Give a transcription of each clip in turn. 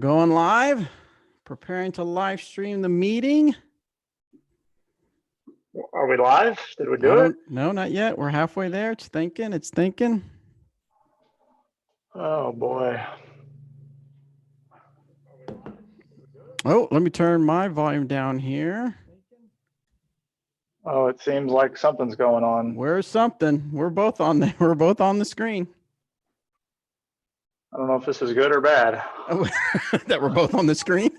Going live, preparing to live stream the meeting. Are we live? Did we do it? No, not yet. We're halfway there. It's thinking. Oh boy. Oh, let me turn my volume down here. Oh, it seems like something's going on. Where's something? We're both on the screen. I don't know if this is good or bad. Oh, that we're both on the screen.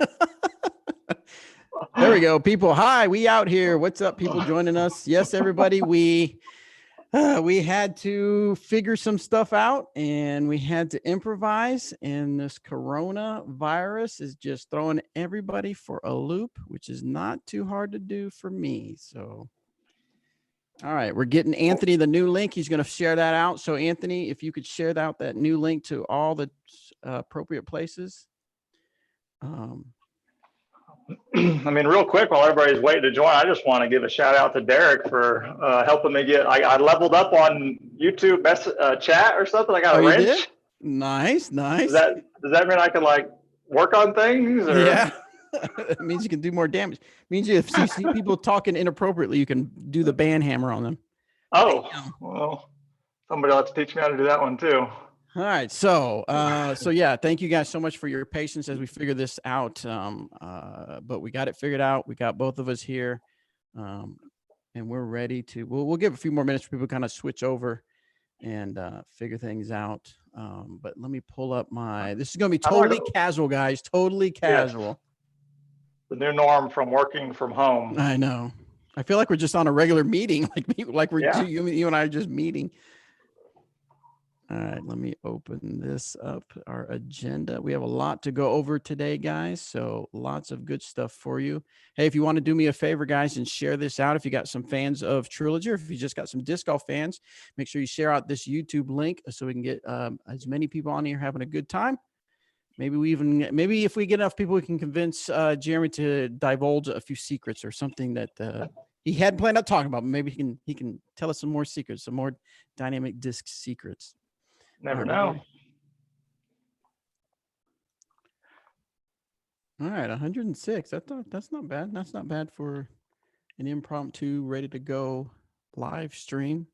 There we go, people. Hi, we out here. What's up, people joining us? Yes, everybody. We had to figure some stuff out and we had to improvise, and this coronavirus is just throwing everybody for a loop, which is not too hard to do for me. So, all right, we're getting Anthony the new link. He's going to share that out. So Anthony, if you could share out that new link to all the appropriate places. I mean, real quick, while everybody's waiting to join, I just want to give a shout out to Derek for helping me get. I leveled up on YouTube chat or something. I got a wrench. Did? Nice. Does that mean I can like work on things? Or? Yeah. It means you can do more damage. It means if you see people talking inappropriately, you can do the ban hammer on them. Oh, well, somebody will have to teach me how to do that one too. All right. So yeah, thank you guys so much for your patience as we figure this out. But we got it figured out. We got both of us here. And we're ready to, we'll give a few more minutes for people to kind of switch over and figure things out. But let me pull up this is going to be totally casual, guys. Totally casual. Yes. The new norm from working from home. I know. I feel like we're just on a regular meeting, like we're you and I are just meeting. All right, let me open this up, our agenda. We have a lot to go over today, guys, so lots of good stuff for you. Hey, if you want to do me a favor, guys, and share this out, if you got some fans of Trilogy, or if you just got some disc golf fans, make sure you share out this YouTube link so we can get as many people on here having a good time. Maybe if we get enough people, we can convince Jeremy to divulge a few secrets or something that he hadn't planned on talking about. But maybe he can tell us some more secrets, some more dynamic disc secrets. Never know. All right, 106. That's not bad. That's not bad for an impromptu, ready to go live stream.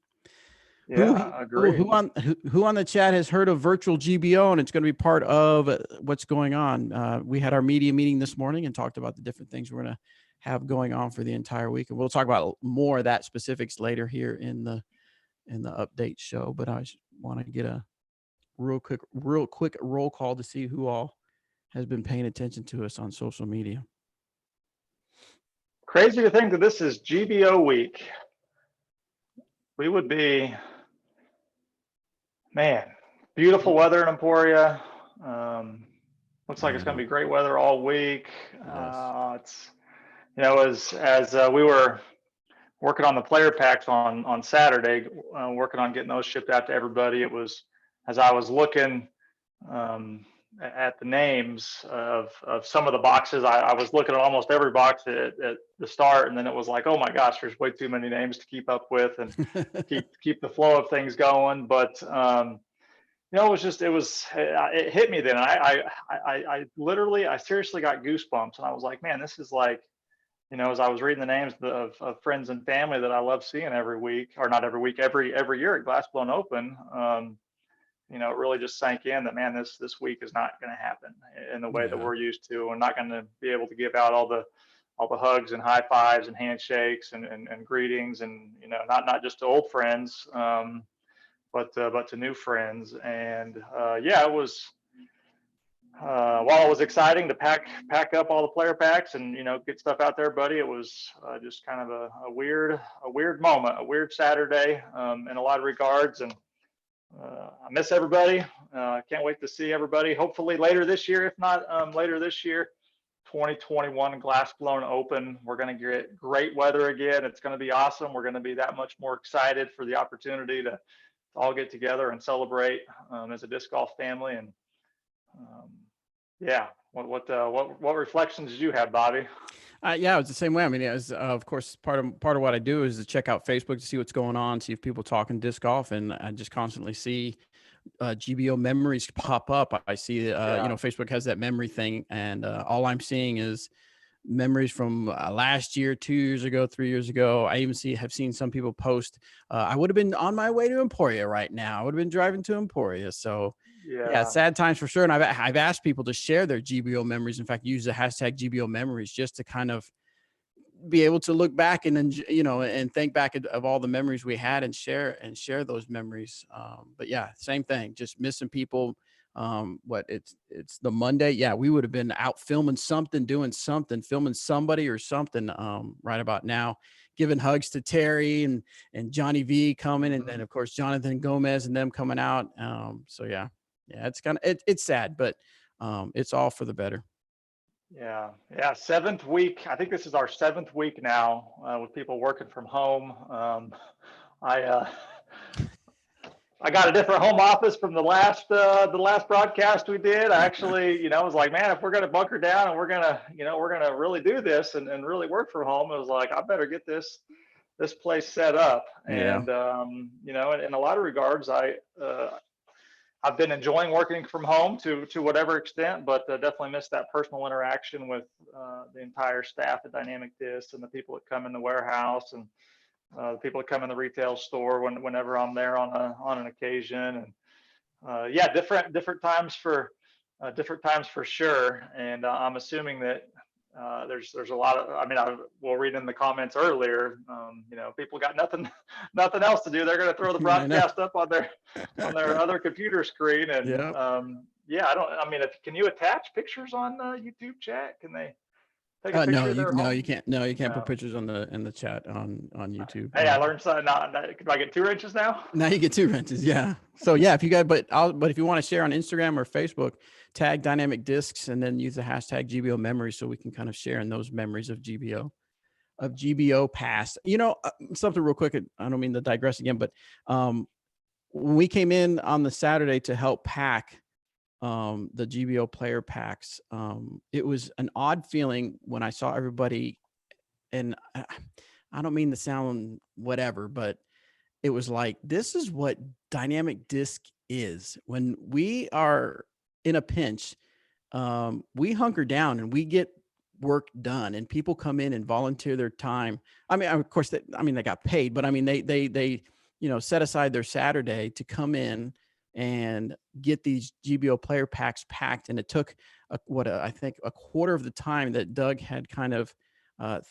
Yeah, agreed. Who on the chat has heard of virtual GBO and it's going to be part of what's going on? We had our media meeting this morning and talked about the different things we're going to have going on for the entire week, and we'll talk about more of that specifics later here in the update show. But I want to get a real quick roll call to see who all has been paying attention to us on social media. Crazy to think that this is GBO week. We would be, man, beautiful weather in Emporia. Looks like it's going to be great weather all week. Yes. It's, as we were working on the player packs on Saturday, working on getting those shipped out to everybody, it was, as I was looking at the names of some of the boxes, I was looking at almost every box at the start, and then it was like, oh my gosh, there's way too many names to keep up with and keep the flow of things going. But it hit me then. I seriously got goosebumps, and I was like, man, this is like, as I was reading the names of friends and family that I love seeing every week, or not every week, every year at Glassblown Open. It really just sank in that, man, this week is not going to happen in the way that we're used to. We're not going to be able to give out all the hugs and high fives and handshakes and greetings, and not just to old friends, but to new friends. And it was while it was exciting to pack up all the player packs and get stuff out there, buddy, it was just kind of a weird moment, a weird Saturday in a lot of regards. And I miss everybody. Can't wait to see everybody. Hopefully later this year, if not later this year, 2021 Glassblown Open. We're going to get great weather again. It's going to be awesome. We're going to be that much more excited for the opportunity to all get together and celebrate as a disc golf family. And what reflections did you have, Bobby? Yeah, it was the same way. I mean, of course, part of what I do is to check out Facebook to see what's going on, see if people talking disc golf, and I just constantly see GBO memories pop up. I see, Yeah. Facebook has that memory thing, and all I'm seeing is memories from last year, 2 years ago, 3 years ago. I even have seen some people post, I would have been on my way to Emporia right now. I would have been driving to Emporia. So yeah, Yeah. sad times for sure. And I've asked people to share their GBO memories. In fact, use the hashtag GBO memories just to kind of be able to look back and and think back of all the memories we had and share those memories. But yeah, same thing, just missing people. It's the Monday. Yeah, we would have been out filming something, doing something, filming somebody or something right about now, giving hugs to Terry and Johnny V coming, and then of course Jonathan Gomez and them coming out. So yeah, it's kind of it's sad, but it's all for the better. Yeah, yeah. 7th week. I think this is our 7th week now with people working from home. I I got a different home office from the last broadcast we did. I actually, was like, man, if we're gonna bunker down and we're gonna really do this and really work from home, it was like I better get this place set up. Yeah. And in a lot of regards, I've been enjoying working from home to whatever extent, but definitely miss that personal interaction with the entire staff at Dynamic Disc and the people that come in the warehouse and the people that come in the retail store whenever I'm there on an occasion. And yeah, different times for sure. And I'm assuming that there's a lot of, I mean, we'll read in the comments earlier, people got nothing else to do. They're going to throw the broadcast up on their other computer screen. And yeah, I mean, can you attach pictures on YouTube chat? Can they take a picture of their home? You can't. No, you can't put pictures in the chat on YouTube. Hey, I learned something. Do I get 2 wrenches now? Now you get 2 wrenches. Yeah. So yeah, if you guys, but if you want to share on Instagram or Facebook, tag Dynamic Discs and then use the hashtag GBO memories so we can kind of share in those memories of GBO past. Something real quick. I don't mean to digress again, but when we came in on the Saturday to help pack the GBO player packs, it was an odd feeling when I saw everybody, and I don't mean to sound whatever, but it was like, this is what Dynamic Disc is. When we are in a pinch, we hunker down and we get work done, and people come in and volunteer their time. I mean, of course, they got paid, but I mean, they set aside their Saturday to come in and get these GBO player packs packed. And it took I think a quarter of the time that Doug had kind of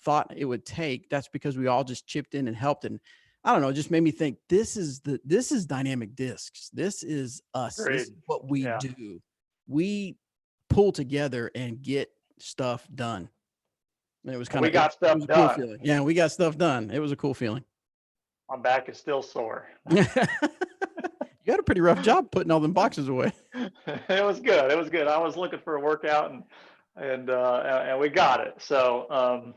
thought it would take. That's because we all just chipped in and helped. And I don't know, it just made me think, this is Dynamic Discs. This is us. Great. This is what we do. We pull together and get stuff done. And it was kind of, got stuff done. Cool feeling. Yeah, we got stuff done. It was a cool feeling. My back is still sore. You got a pretty rough job putting all them boxes away. It was good. I was looking for a workout and we got it. So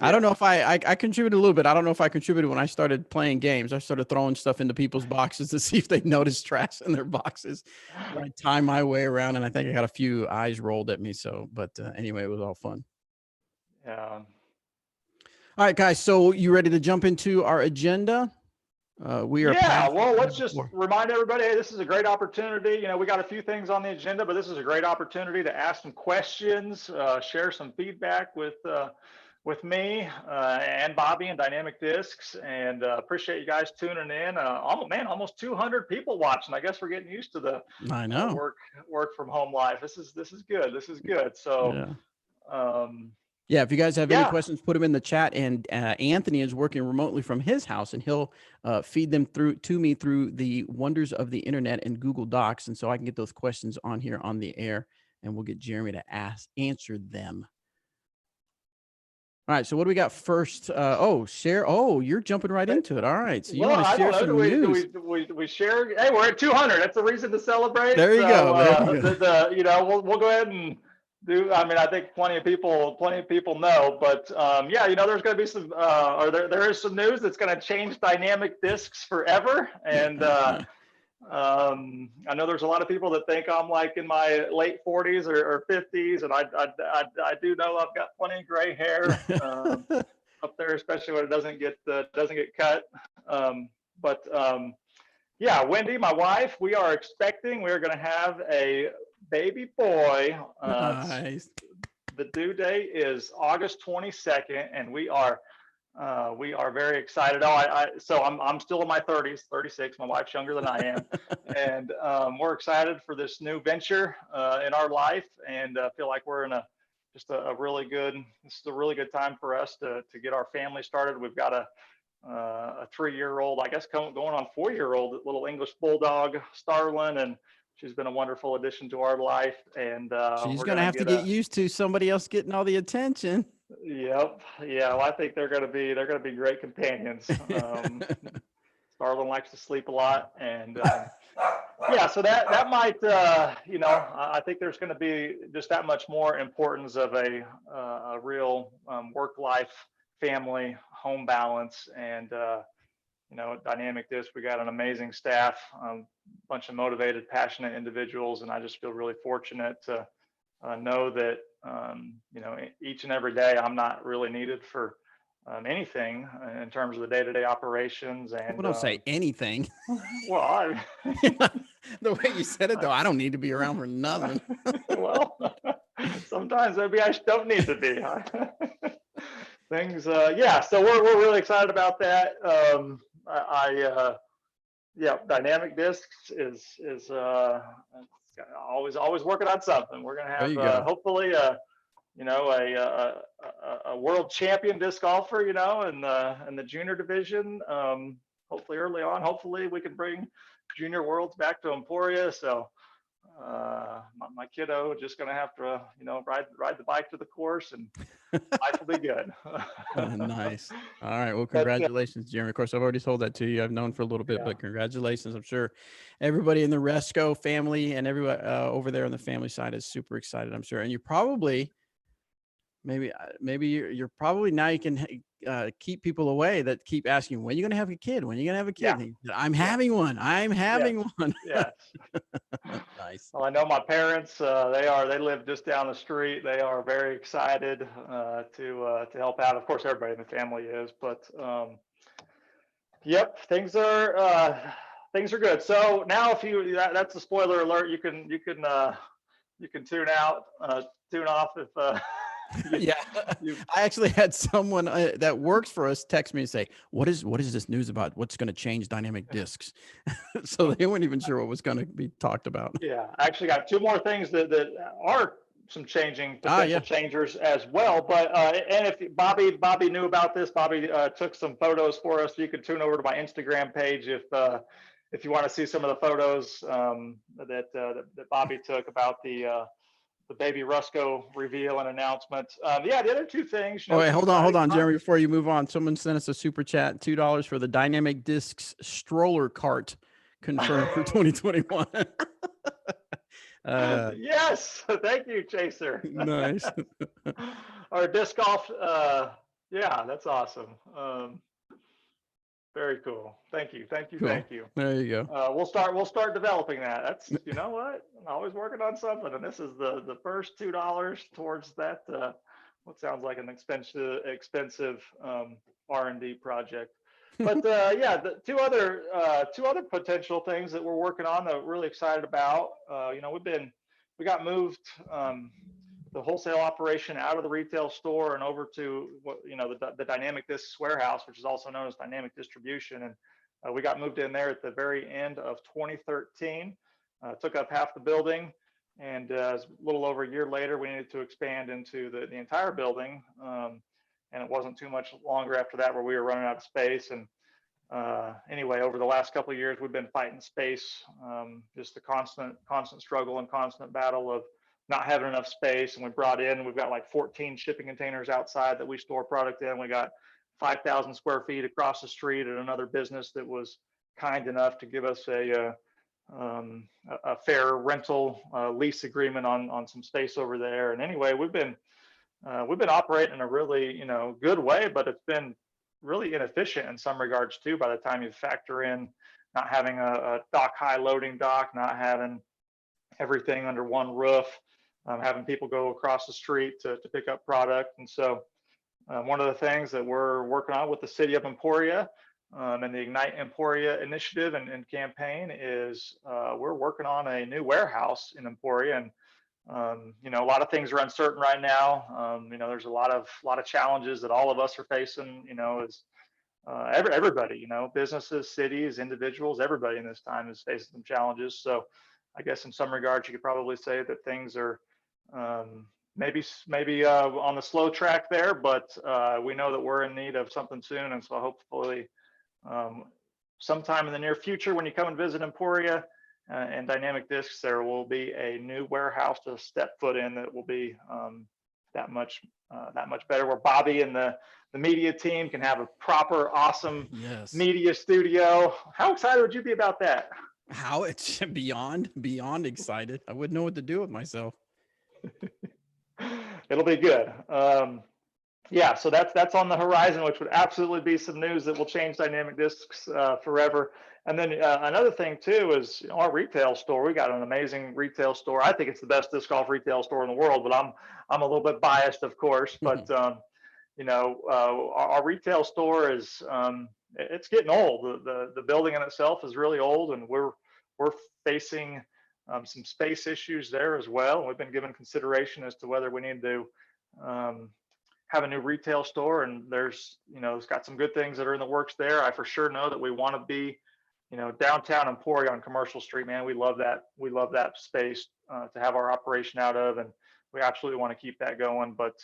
I don't know if I contributed a little bit. I don't know if I contributed when I started playing games. I started throwing stuff into people's boxes to see if they noticed trash in their boxes. I tie my way around, and I think I got a few eyes rolled at me. So, but anyway, it was all fun. Yeah. All right, guys. So you ready to jump into our agenda? We are. Yeah. Well, let's just remind everybody, hey, this is a great opportunity. We got a few things on the agenda, but this is a great opportunity to ask some questions, share some feedback with me and Bobby and Dynamic Discs, and appreciate you guys tuning in. Almost 200 people watching. I guess we're getting used to the work from home life. This is good. This is good. So yeah, if you guys have any questions, put them in the chat. And Anthony is working remotely from his house, and he'll feed them to me through the wonders of the internet and Google Docs, and so I can get those questions on here on the air, and we'll get Jeremy to answer them. All right, so what do we got first? Share. Oh, you're jumping right into it. All right, so you want to share some news? We share. Hey, we're at 200. That's a reason to celebrate. There you go. We'll go ahead and do. I mean, I think plenty of people know, but there's going to be some, or there is some news that's going to change Dynamic Discs forever, and. I know there's a lot of people that think I'm like in my late 40s or 50s, and I do know I've got plenty of gray hair up there, especially when it doesn't get cut. Yeah, Wendy, my wife, we are expecting, we're going to have a baby boy. Nice. The due date is August 22nd, and we are very excited. So I'm still in my 30s, 36. My wife's younger than I am, and we're excited for this new venture in our life, and feel like we're in just a really good. This is a really good time for us to get our family started. We've got a 3-year-old, I guess, going on 4-year-old little English bulldog, Starlin, and she's been a wonderful addition to our life. And she's going to have to get used to somebody else getting all the attention. Yep. Yeah. Well, I think they're going to be great companions. Starlin likes to sleep a lot, and yeah, so that might, I think there's going to be just that much more importance of a real work-life, family, home balance, and Dynamic Disc. We got an amazing staff, bunch of motivated, passionate individuals, and I just feel really fortunate to know that each and every day I'm not really needed for anything in terms of the day-to-day operations. And don't say anything. Well, the way you said it, though, I don't need to be around for nothing. Well, sometimes maybe I don't need to be. Things, yeah. So we're really excited about that. Yeah, Dynamic Discs is always working on something. We're gonna have hopefully a world champion disc golfer, in the junior division. Hopefully early on. Hopefully we can bring junior worlds back to Emporia. So my kiddo just gonna have to ride the bike to the course, and life will be good. Nice. All right. Well, congratulations, Jeremy. Of course, I've already told that to you. I've known for a little bit, but congratulations. I'm sure everybody in the Resco family and everyone over there on the family side is super excited, I'm sure. And you probably, maybe you're probably, now you can keep people away that keep asking, when are you going to have a kid? When are you going to have a kid? Yeah. I'm having one. I'm having one. Yes. Nice. Well, I know my parents, they live just down the street. They are very excited to help out. Of course, everybody in the family is, but yep, things are good. So now, if that's a spoiler alert, you can tune off if I actually had someone that works for us text me and say, what is this news about? What's going to change Dynamic Discs? So they weren't even sure what was going to be talked about. Yeah, I actually got 2 more things that are some potential changers as well. But and if Bobby knew about this, Bobby took some photos for us. So you can tune over to my Instagram page if you want to see some of the photos that Bobby took about the baby Rusco reveal and announcement. The other 2 things. Wait, hold on, Jeremy, before you move on. Someone sent us a super chat, $2 for the Dynamic Discs stroller cart confirmed for 2021. Yes, thank you, Chaser. Nice. Our disc golf. Yeah, that's awesome. Very cool. Thank you. Cool. Thank you. There you go. We'll start developing that. That's, you know what? I'm always working on something, and this is the first $2 towards that. What sounds like an expensive R&D project. But the two other potential things that we're working on that we're really excited about. We got moved the wholesale operation out of the retail store and over to the Dynamic Discs warehouse, which is also known as Dynamic Distribution. And we got moved in there at the very end of 2013. Took up half the building, and a little over a year later, we needed to expand into the entire building. And it wasn't too much longer after that where we were running out of space. And anyway, over the last couple of years, we've been fighting space, just the constant struggle and constant battle of not having enough space. And we've got like 14 shipping containers outside that we store product in. We got 5,000 square feet across the street at another business that was kind enough to give us a fair rental lease agreement on some space over there. And anyway, we've been operating in a really good way, but it's been really inefficient in some regards too. By the time you factor in not having a dock high loading dock, not having everything under one roof, having people go across the street to pick up product. And so one of the things that we're working on with the city of Emporia, and the Ignite Emporia initiative and campaign is we're working on a new warehouse in Emporia. And a lot of things are uncertain right now. There's a lot of challenges that all of us are facing. As everybody, businesses, cities, individuals, everybody in this time is facing some challenges. So, I guess in some regards, you could probably say that things are maybe on the slow track there, but we know that we're in need of something soon, and so hopefully sometime in the near future, when you come and visit Emporia and Dynamic Discs, there will be a new warehouse to step foot in that will be that much better, where Bobby and the media team can have a proper, awesome media studio. How excited would you be about that? How it's beyond excited. I wouldn't know what to do with myself. It'll be good. Yeah, so that's on the horizon, which would absolutely be some news that will change Dynamic Discs forever. And then another thing too is our retail store. We got an amazing retail store. I think it's the best disc golf retail store in the world, but I'm a little bit biased, of course. But our retail store is it's getting old. The building in itself is really old, and we're facing some space issues there as well. We've been given consideration as to whether we need to have a new retail store, and it's got some good things that are in the works there. I for sure know that we want to be, downtown Emporia on Commercial Street, man. We love that. We love that space to have our operation out of, and we absolutely want to keep that going. But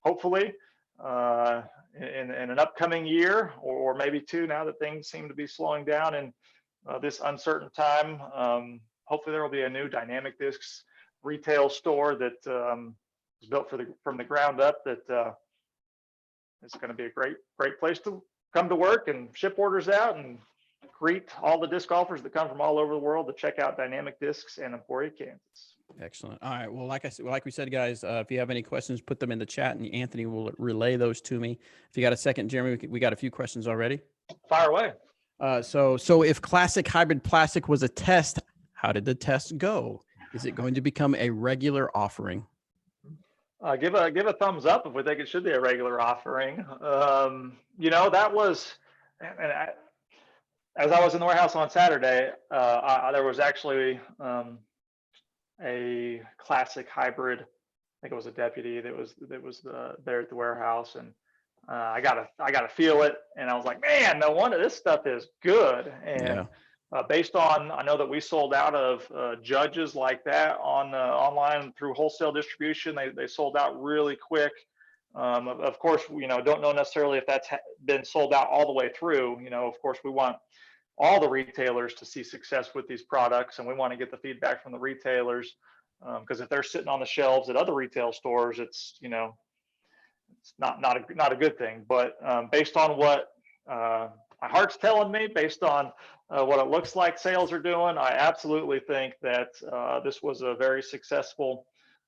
hopefully, in an upcoming year or maybe two, now that things seem to be slowing down in this uncertain time, hopefully there will be a new Dynamic Discs retail store that is built from the ground up. That it's going to be a great place to come to work and ship orders out and greet all the disc golfers that come from all over the world to check out Dynamic Discs in Emporia, Kansas. Excellent. All right. Well, like we said, guys, if you have any questions, put them in the chat, and Anthony will relay those to me. If you got a second, Jeremy, we got a few questions already. Fire away. So if Classic Hybrid Plastic was a test, how did the test go? Is it going to become a regular offering? Give a thumbs up if we think it should be a regular offering. That was, as I was in the warehouse on Saturday, there was actually a Classic Hybrid. I think it was a deputy that was there at the warehouse, and I got to feel it, and I was like, man, no wonder this stuff is good. And based on, I know that we sold out of judges like that on online through wholesale distribution. They sold out really quick. Of course, don't know necessarily if that's been sold out all the way through. Of course, we want all the retailers to see success with these products, and we want to get the feedback from the retailers, because if they're sitting on the shelves at other retail stores, it's it's not a good thing. But based on what my heart's telling me, based on what it looks like sales are doing, I absolutely think that this was a very successful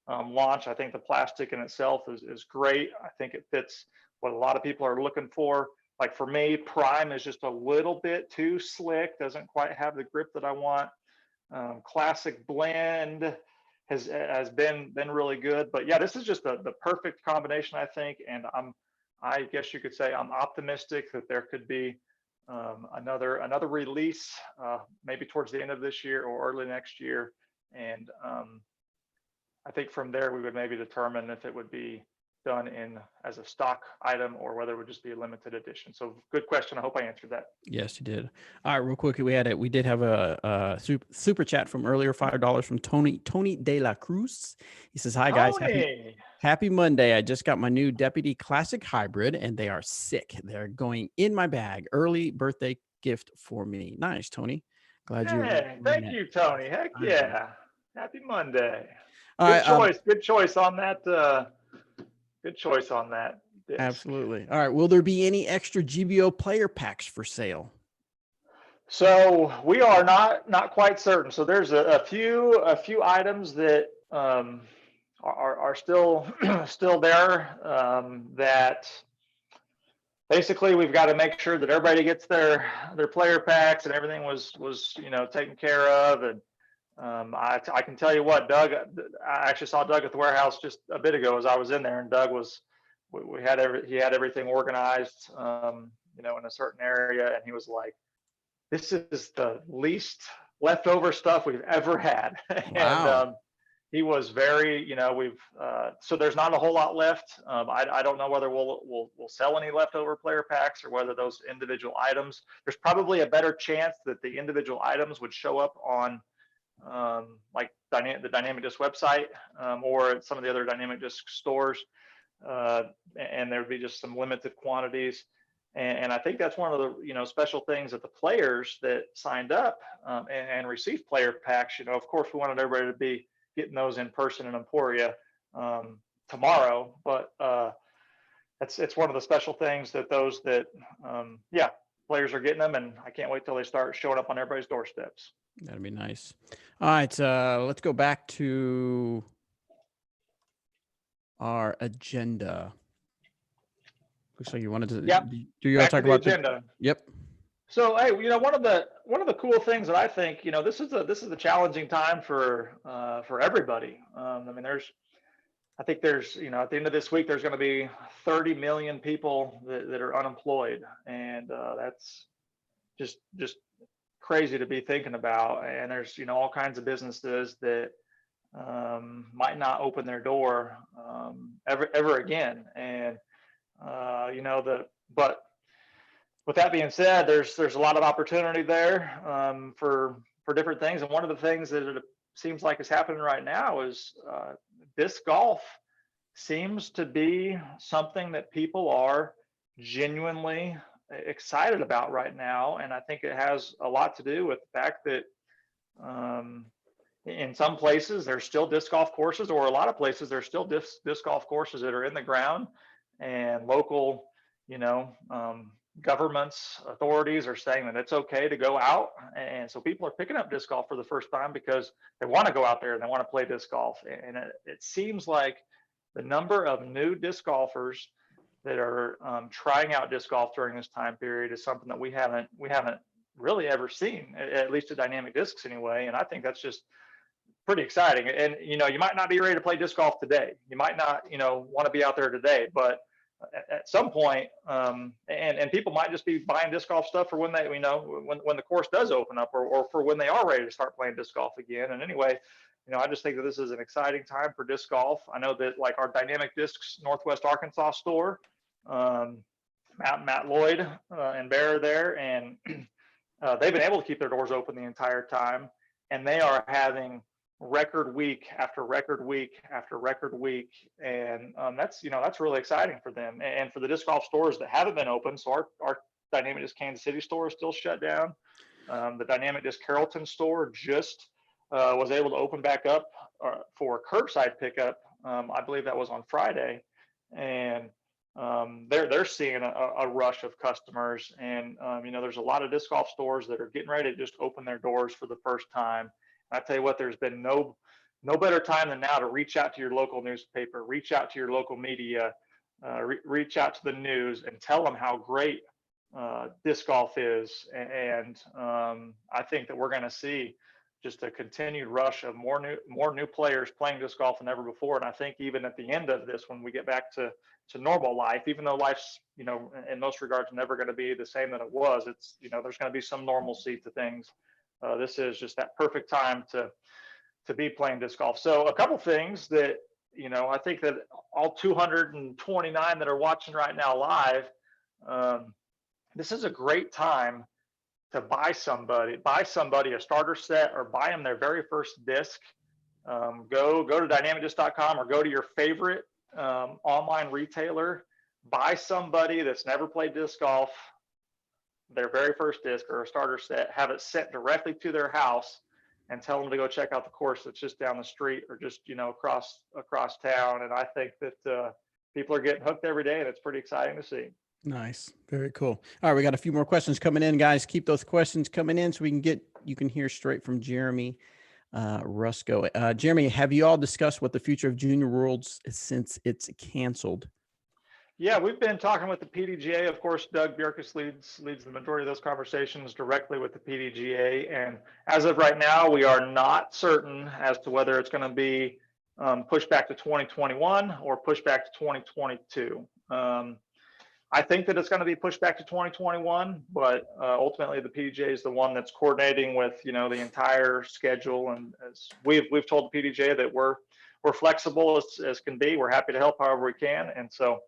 launch. I think the plastic in itself is great. I think it fits what a lot of people are looking for. Like for me, Prime is just a little bit too slick, doesn't quite have the grip that I want. Classic Blend has been really good, but yeah, this is just the perfect combination, I think. And I guess you could say I'm optimistic that there could be another release, maybe towards the end of this year or early next year. And I think from there we would maybe determine if it would be done as a stock item or whether it would just be a limited edition. So good question. I hope I answered that. Yes, you did. All right, real quick, we did have a super chat from earlier, $5 from Tony De La Cruz. He says, hi guys, happy Monday. I just got my new Deputy Classic Hybrid and they are sick. They're going in my bag. Early birthday gift for me. Nice, Tony. Glad you. Thank you, Tony. Heck yeah. Happy Monday. Good choice on that. Good choice on that. Disc. Absolutely. All right. Will there be any extra GBO player packs for sale? So we are not quite certain. So there's a few items that are still there, that basically we've got to make sure that everybody gets their player packs and everything was taken care of. And I can tell you what, Doug, I actually saw Doug at the warehouse just a bit ago as I was in there, and Doug he had everything organized. in a certain area, and he was like, "This is the least leftover stuff we've ever had." And Wow. he was very, we've so there's not a whole lot left. I don't know whether we'll sell any leftover player packs or whether those individual items. There's probably a better chance that the individual items would show up on like the Dynamic Disc website or some of the other Dynamic Disc stores, and there'd be just some limited quantities. And I think that's one of the special things that the players that signed up and received player packs. Of course, we wanted everybody to be getting those in person in Emporia tomorrow, but it's one of the special things that those that players are getting them, and I can't wait till they start showing up on everybody's doorsteps. That'd be nice. All right, let's go back to our agenda. Looks like you wanted to. Yep. Do you want to talk about the agenda? Yep. So, hey, one of the cool things that I think, this is a challenging time for everybody. I mean, I think there's, at the end of this week, there's going to be 30 million people that are unemployed, and that's just crazy to be thinking about. And there's all kinds of businesses that might not open their door ever again. And but with that being said, there's a lot of opportunity there for different things. And one of the things that it seems like is happening right now is disc golf seems to be something that people are genuinely excited about right now. And I think it has a lot to do with the fact that in some places there's still disc golf courses, or a lot of places there's still disc golf courses that are in the ground, and local governments, authorities are saying that it's okay to go out. And so people are picking up disc golf for the first time because they want to go out there and they want to play disc golf. And it seems like the number of new disc golfers that are trying out disc golf during this time period is something that we haven't really ever seen, at least at Dynamic Discs anyway. And I think that's just pretty exciting. And you might not be ready to play disc golf today. You might not want to be out there today, but at some point, and people might just be buying disc golf stuff for when they, when the course does open up, or for when they are ready to start playing disc golf again. And anyway, I just think that this is an exciting time for disc golf. I know that like our Dynamic Discs Northwest Arkansas store, Matt Lloyd and Bear there, and they've been able to keep their doors open the entire time, and they are having record week after record week after record week. And that's really exciting for them and for the disc golf stores that haven't been open. So our Dynamic Disc Kansas City store is still shut down. The Dynamic Disc Carrollton store just was able to open back up for curbside pickup. I believe that was on Friday, and they're seeing a rush of customers. And there's a lot of disc golf stores that are getting ready to just open their doors for the first time. I tell you what, there's been no better time than now to reach out to your local newspaper, reach out to your local media, reach out to the news and tell them how great disc golf is. And I think that we're going to see just a continued rush of more new players playing disc golf than ever before. And I think even at the end of this, when we get back to normal life, even though life's, in most regards never going to be the same that it was, it's, there's going to be some normalcy to things. This is just that perfect time to be playing disc golf. So a couple things that, I think that all 229 that are watching right now live, this is a great time to buy somebody a starter set, or buy them their very first disc. Go to dynamicdisc.com, or go to your favorite online retailer, buy somebody that's never played disc golf their very first disc or a starter set, have it sent directly to their house, and tell them to go check out the course that's just down the street, or just across town. And I think that people are getting hooked every day, and it's pretty exciting to see. Nice. Very cool. All right, we got a few more questions coming in, guys. Keep those questions coming in so you can hear straight from Jeremy Rusko. Jeremy, have you all discussed what the future of Junior Worlds is since it's canceled? Yeah, we've been talking with the PDGA. Of course, Doug Bjerkus leads the majority of those conversations directly with the PDGA. And as of right now, we are not certain as to whether it's going to be pushed back to 2021 or pushed back to 2022. I I think that it's going to be pushed back to 2021, but ultimately the PDJ is the one that's coordinating with, you know, the entire schedule. And as we've told the PDJ that we're flexible as can be. We're happy to help however we can. And so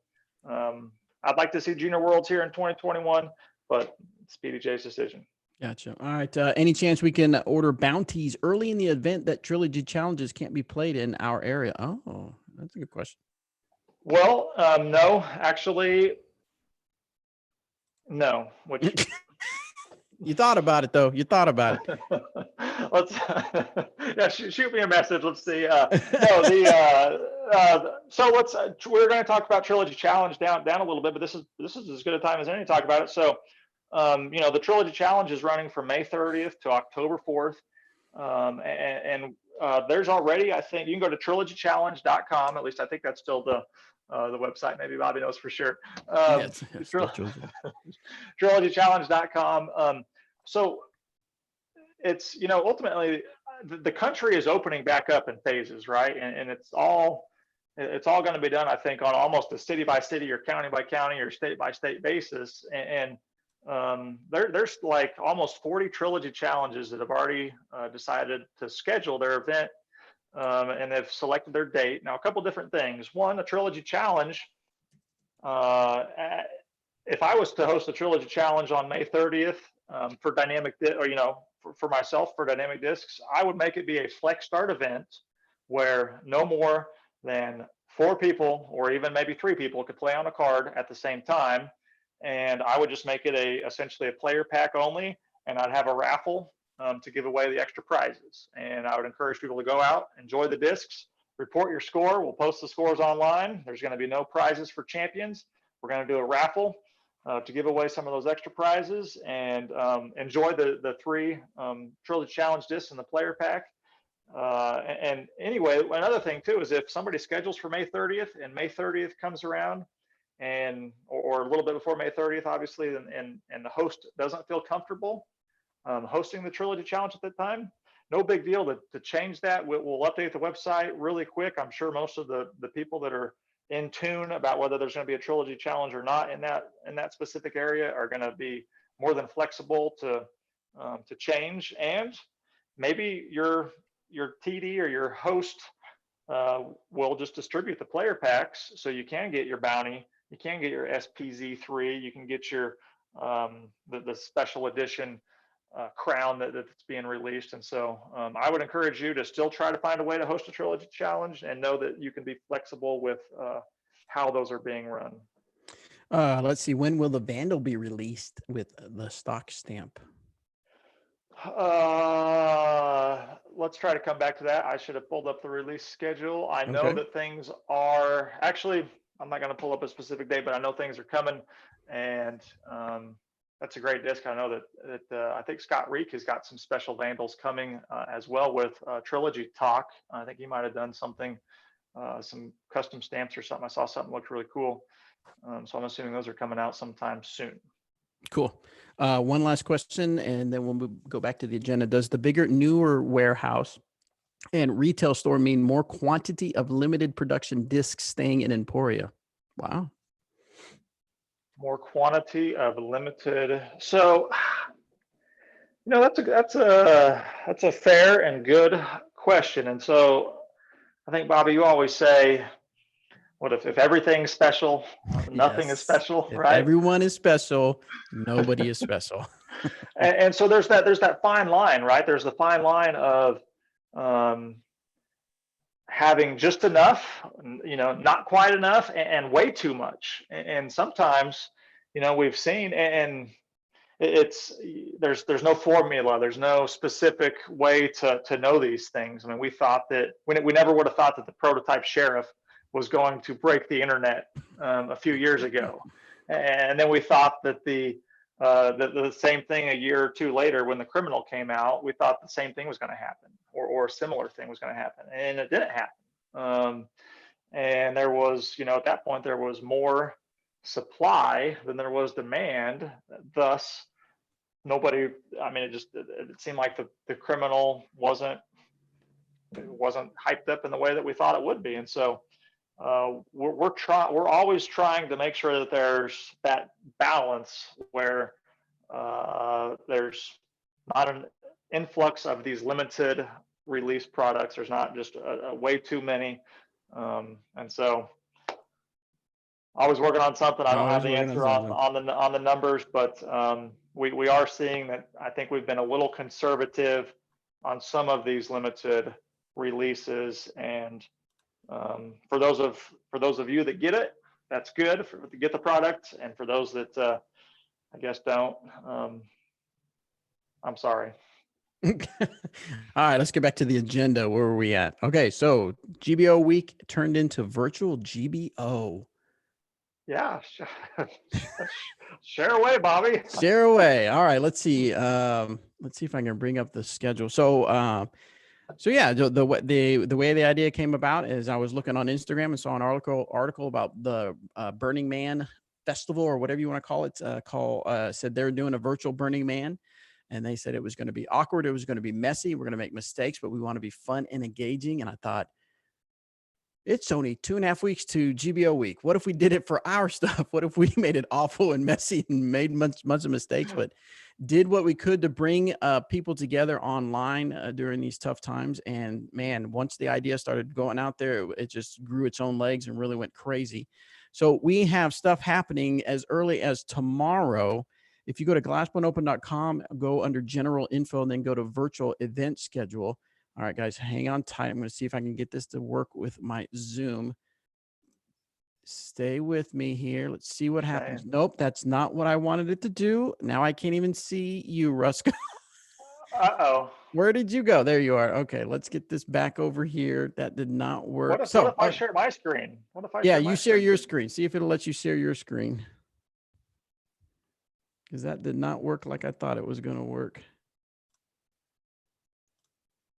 I'd like to see Junior Worlds here in 2021, but it's PDJ's decision. Gotcha. All right. Any chance we can order bounties early in the event that Trilogy challenges can't be played in our area? Oh, that's a good question. Well, no, actually, no. Which you thought about it though. You thought about it. Let's yeah, shoot me a message. Let's see. No, so let's we're going to talk about Trilogy Challenge down a little bit, but this is as good a time as any to talk about it. So you know, the Trilogy Challenge is running from May 30th to October 4th. And there's already, I think, you can go to trilogychallenge.com. At least I think that's still the website. Maybe Bobby knows for sure. Yes, trilogychallenge.com. So it's, you know, ultimately the country is opening back up in phases, right? And it's all going to be done, I think, on almost a city by city or county by county or state by state basis. And there's like almost 40 Trilogy challenges that have already decided to schedule their event, and they've selected their date. Now, a couple different things. One, a Trilogy challenge. If I was to host a Trilogy challenge on May 30th for dynamic, or you know, for myself for dynamic discs, I would make it be a flex start event where no more than 4 people or even maybe 3 people could play on a card at the same time. And I would just make it essentially a player pack only, and I'd have a raffle to give away the extra prizes. And I would encourage people to go out, enjoy the discs, report your score. We'll post the scores online. There's going to be no prizes for champions. We're going to do a raffle to give away some of those extra prizes, and enjoy the 3 Trilogy Challenge discs in the player pack. And anyway, another thing too is if somebody schedules for May 30th and May 30th comes around, and or a little bit before May 30th, obviously, and the host doesn't feel comfortable hosting the Trilogy Challenge at that time, no big deal to change that. We'll update the website really quick. I'm sure most of the people that are in tune about whether there's going to be a Trilogy Challenge or not in that specific area are going to be more than flexible to change. And maybe your TD or your host will just distribute the player packs so you can get your bounty. You can get your SPZ3. You can get your the special edition crown that's being released. And so I would encourage you to still try to find a way to host a Trilogy Challenge, and know that you can be flexible with how those are being run. Let's see. When will the Vandal be released with the stock stamp? Let's try to come back to that. I should have pulled up the release schedule. I know that things are actually, I'm not going to pull up a specific date, but I know things are coming, and that's a great disc. I know that I think Scott Reek has got some special Vandals coming as well with Trilogy Talk. I think he might have done something, some custom stamps or something. I saw something looked really cool. So I'm assuming those are coming out sometime soon. Cool. One last question, and then we'll go back to the agenda. Does the bigger, newer warehouse and retail store mean more quantity of limited production discs staying in Emporia? Wow. More quantity of limited. So, you know, that's a fair and good question. And so I think, Bobby, you always say, what if everything's special, nothing is special, if right? Everyone is special, nobody is special. and so there's that fine line, right? There's the fine line of having just enough, you know, not quite enough, and way too much. And sometimes, you know, we've seen, and there's no formula, there's no specific way to know these things. I mean, we never would have thought that the prototype sheriff was going to break the internet a few years ago, and then we thought that the same thing a year or two later when the criminal came out. We thought the same thing was going to happen, or a similar thing was going to happen, and it didn't happen. And there was, you know, at that point there was more supply than there was demand. Thus, nobody. I mean, it seemed like the criminal wasn't hyped up in the way that we thought it would be, and so. we're always trying to make sure that there's that balance where there's not an influx of these limited release products. There's not just a way too many, and so I was working on something. I don't have Always the working on answer something. on the numbers, but we are seeing that. I think we've been a little conservative on some of these limited releases, and for those of you that get it, that's good to get the product, and for those that I guess don't, I'm sorry. All right, let's get back to the agenda. Where are we at? Okay, so GBO week turned into virtual GBO. Yeah, share away, Bobby. Share away. All right, let's see. Let's see if I can bring up the schedule. So, so yeah, the way the idea came about is I was looking on Instagram and saw an article about the Burning Man festival, or whatever you want to call it. Said they're doing a virtual Burning Man, and they said it was going to be awkward, it was going to be messy, we're going to make mistakes, but we want to be fun and engaging. And I thought, it's only 2.5 weeks to GBO week. What if we did it for our stuff? What if we made it awful and messy and made months of mistakes, but did what we could to bring people together online during these tough times? And man, once the idea started going out there, it just grew its own legs and really went crazy. So we have stuff happening as early as tomorrow. If you go to glassboneopen.com, go under general info, and then go to virtual event schedule. All right, guys, hang on tight. I'm going to see if I can get this to work with my Zoom. Stay with me here. Let's see what happens. Nope, that's not what I wanted it to do. Now I can't even see you, Rusko. Uh-oh. Where did you go? There you are. Okay, let's get this back over here. That did not work. What if I share my screen? What if I yeah, you share your screen. See if it'll let you share your screen. Because that did not work like I thought it was going to work.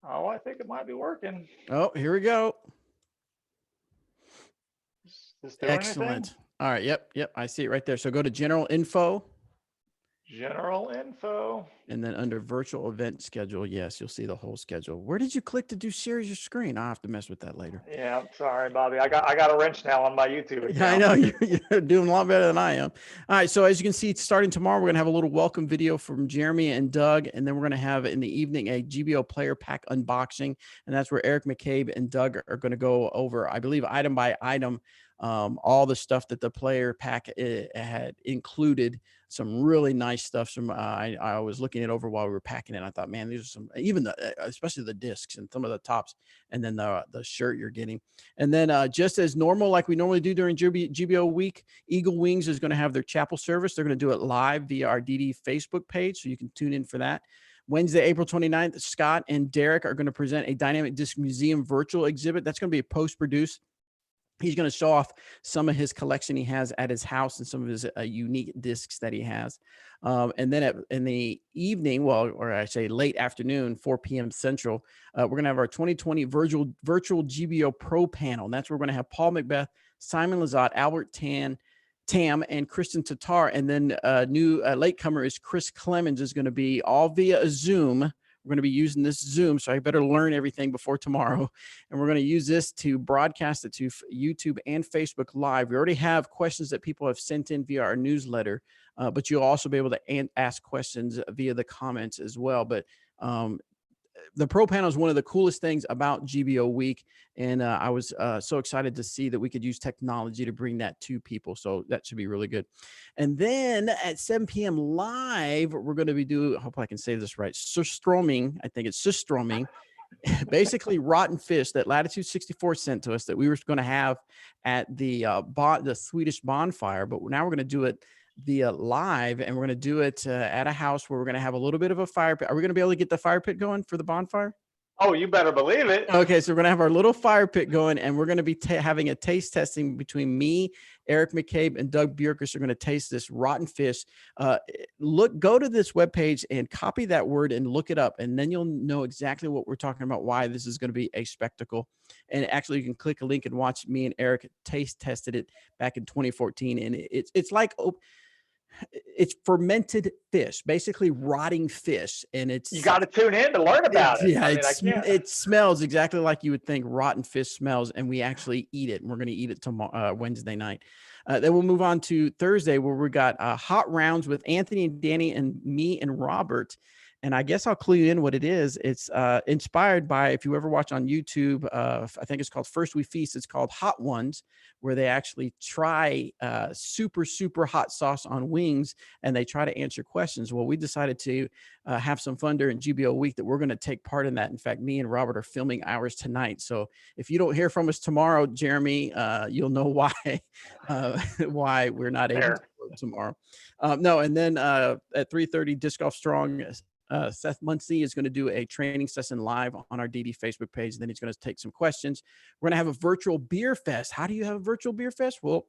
Oh, I think it might be working. Oh, here we go. Excellent. Anything? All right. Yep. I see it right there. So go to general info. General info. And then under virtual event schedule, yes, you'll see the whole schedule. Where did you click to do share your screen? I'll have to mess with that later. Yeah, sorry, Bobby. I got a wrench now on my YouTube account. Yeah, I know you're doing a lot better than I am. All right, so as you can see, starting tomorrow, we're gonna have a little welcome video from Jeremy and Doug, and then we're gonna have in the evening a GBO player pack unboxing, and that's where Eric McCabe and Doug are gonna go over, I believe, item by item, all the stuff that the player pack had included. Some really nice stuff. I was looking it over while we were packing it. I thought, man, these are some, even especially the discs and some of the tops, and then the shirt you're getting. And then just as normal, like we normally do during GBO week, Eagle Wings is going to have their chapel service. They're going to do it live via our DD Facebook page, so you can tune in for that. Wednesday, April 29th, Scott and Derek are going to present a Dynamic Disc Museum virtual exhibit. That's going to be post-produced. He's going to show off some of his collection he has at his house and some of his unique discs that he has. And then in the evening, or I say late afternoon, 4 p.m. Central, we're going to have our 2020 virtual GBO Pro panel. And that's where we're going to have Paul Macbeth, Simon Lizotte, Albert Tam, and Kristen Tatar. And then new latecomer is Chris Clemens, is going to be all via a Zoom. We're going to be using this Zoom, so I better learn everything before tomorrow. And we're going to use this to broadcast it to YouTube and Facebook Live. We already have questions that people have sent in via our newsletter, but you'll also be able to ask questions via the comments as well. But the Pro Panel is one of the coolest things about GBO week. And I was so excited to see that we could use technology to bring that to people. So that should be really good. And then at 7 p.m. live, we're going to be doing, I hope I can say this right, Surströmming. I think it's Surströmming. Basically rotten fish that Latitude 64 sent to us that we were going to have at the Swedish bonfire. But now we're going to do it via live, and we're going to do it at a house where we're going to have a little bit of a fire pit. Are we going to be able to get the fire pit going for the bonfire? Oh, you better believe it. Okay, so we're going to have our little fire pit going, and we're going to be having a taste testing between me, Eric McCabe, and Doug Bjerkes. Are going to taste this rotten fish. Go to this webpage and copy that word and look it up, and then you'll know exactly what we're talking about, why this is going to be a spectacle. And actually, you can click a link and watch me and Eric taste tested it back in 2014, and it's like It's fermented fish, basically rotting fish, and You got to tune in to learn about it. yeah, I mean, I can't. it smells exactly like you would think rotten fish smells, and we actually eat it. And we're going to eat it tomorrow, Wednesday night. Then we'll move on to Thursday, where we got hot rounds with Anthony and Danny and me and Robert. And I guess I'll clue you in what it is. It's inspired by, if you ever watch on YouTube, I think it's called First We Feast. It's called Hot Ones, where they actually try super, super hot sauce on wings, and they try to answer questions. Well, we decided to have some fun during GBO week that we're going to take part in that. In fact, me and Robert are filming ours tonight. So if you don't hear from us tomorrow, Jeremy, you'll know why, why we're not able to work tomorrow. No, and then at 3:30, Disc Golf Strong, Seth Muncie is going to do a training session live on our DD Facebook page. And then he's going to take some questions. We're going to have a virtual beer fest. How do you have a virtual beer fest? Well,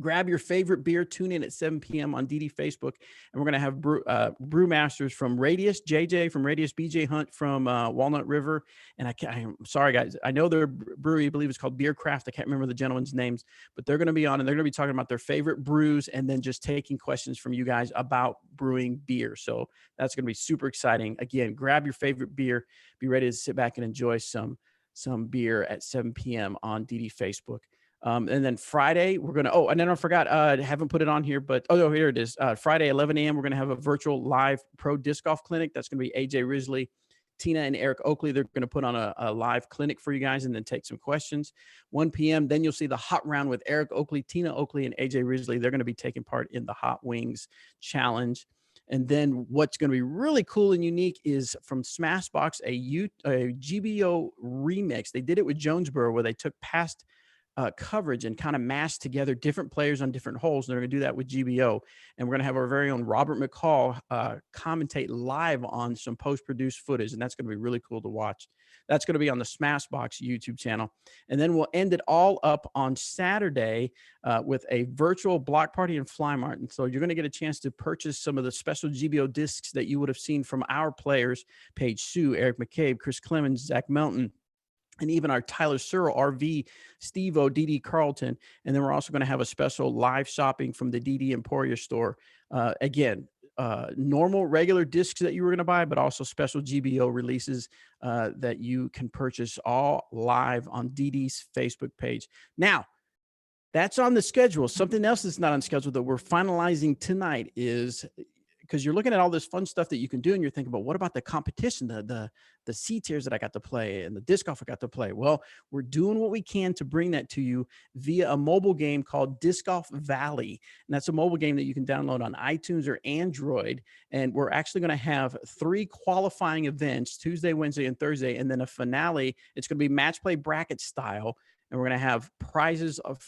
grab your favorite beer, tune in at 7 p.m. on DD Facebook, and we're going to have brewmasters from Radius, JJ from Radius, BJ Hunt from Walnut River, and I'm sorry, guys. I know their brewery, I believe it's called Beer Craft. I can't remember the gentleman's names, but they're going to be on, and they're going to be talking about their favorite brews and then just taking questions from you guys about brewing beer. So that's going to be super exciting. Again, grab your favorite beer. Be ready to sit back and enjoy some beer at 7 p.m. on DD Facebook. And then Friday, we're going to, and then I forgot, I haven't put it on here, but, oh, no, here it is. Friday, 11 a.m., we're going to have a virtual live pro disc golf clinic. That's going to be AJ Risley, Tina and Eric Oakley. They're going to put on a live clinic for you guys and then take some questions. 1 p.m., then you'll see the hot round with Eric Oakley, Tina Oakley, and AJ Risley. They're going to be taking part in the Hot Wings Challenge. And then what's going to be really cool and unique is from Smashbox, a GBO remix. They did it with Jonesboro, where they took past coverage and kind of mashed together different players on different holes. And they're going to do that with GBO. And we're going to have our very own Robert McCall commentate live on some post-produced footage. And that's going to be really cool to watch. That's going to be on the Smashbox YouTube channel. And then we'll end it all up on Saturday with a virtual block party and fly mart. And so you're going to get a chance to purchase some of the special GBO discs that you would have seen from our players, Paige Sue, Eric McCabe, Chris Clemens, Zach Melton, and even our Tyler Searle, RV, Steve-O, DD Carlton. And then we're also going to have a special live shopping from the DD Emporia store. Again, normal, regular discs that you were going to buy, but also special GBO releases that you can purchase all live on DD's Facebook page. Now, that's on the schedule. Something else that's not on schedule that we're finalizing tonight is, because you're looking at all this fun stuff that you can do, and you're thinking about, what about the competition, the C tiers that I got to play and the disc golf I got to play? Well, we're doing what we can to bring that to you via a mobile game called Disc Golf Valley. And that's a mobile game that you can download on iTunes or Android. And we're actually going to have 3 qualifying events, Tuesday, Wednesday, and Thursday, and then a finale. It's going to be match play bracket style. And we're going to have prizes of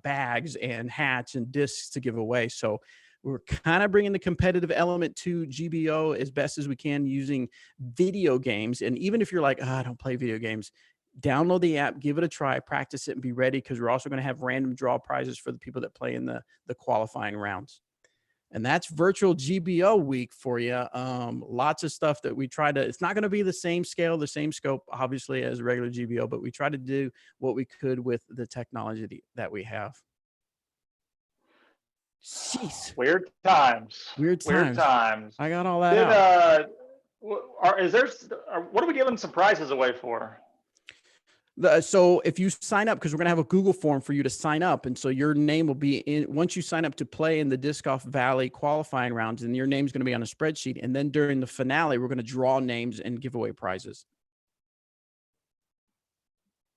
bags and hats and discs to give away. So we're kind of bringing the competitive element to GBO as best as we can using video games. And even if you're like, I don't play video games, download the app, give it a try, practice it, and be ready, because we're also going to have random draw prizes for the people that play in the qualifying rounds. And that's virtual GBO week for you. Lots of stuff that we try to, it's not going to be the same scale, the same scope, obviously, as regular GBO, but we try to do what we could with the technology that we have. Jeez. Weird times. Weird times. I got all that out. What are we giving some prizes away for? So if you sign up, because we're going to have a Google form for you to sign up. And so your name will be in, once you sign up to play in the Disc Golf Valley qualifying rounds, and your name's going to be on a spreadsheet. And then during the finale, we're going to draw names and give away prizes.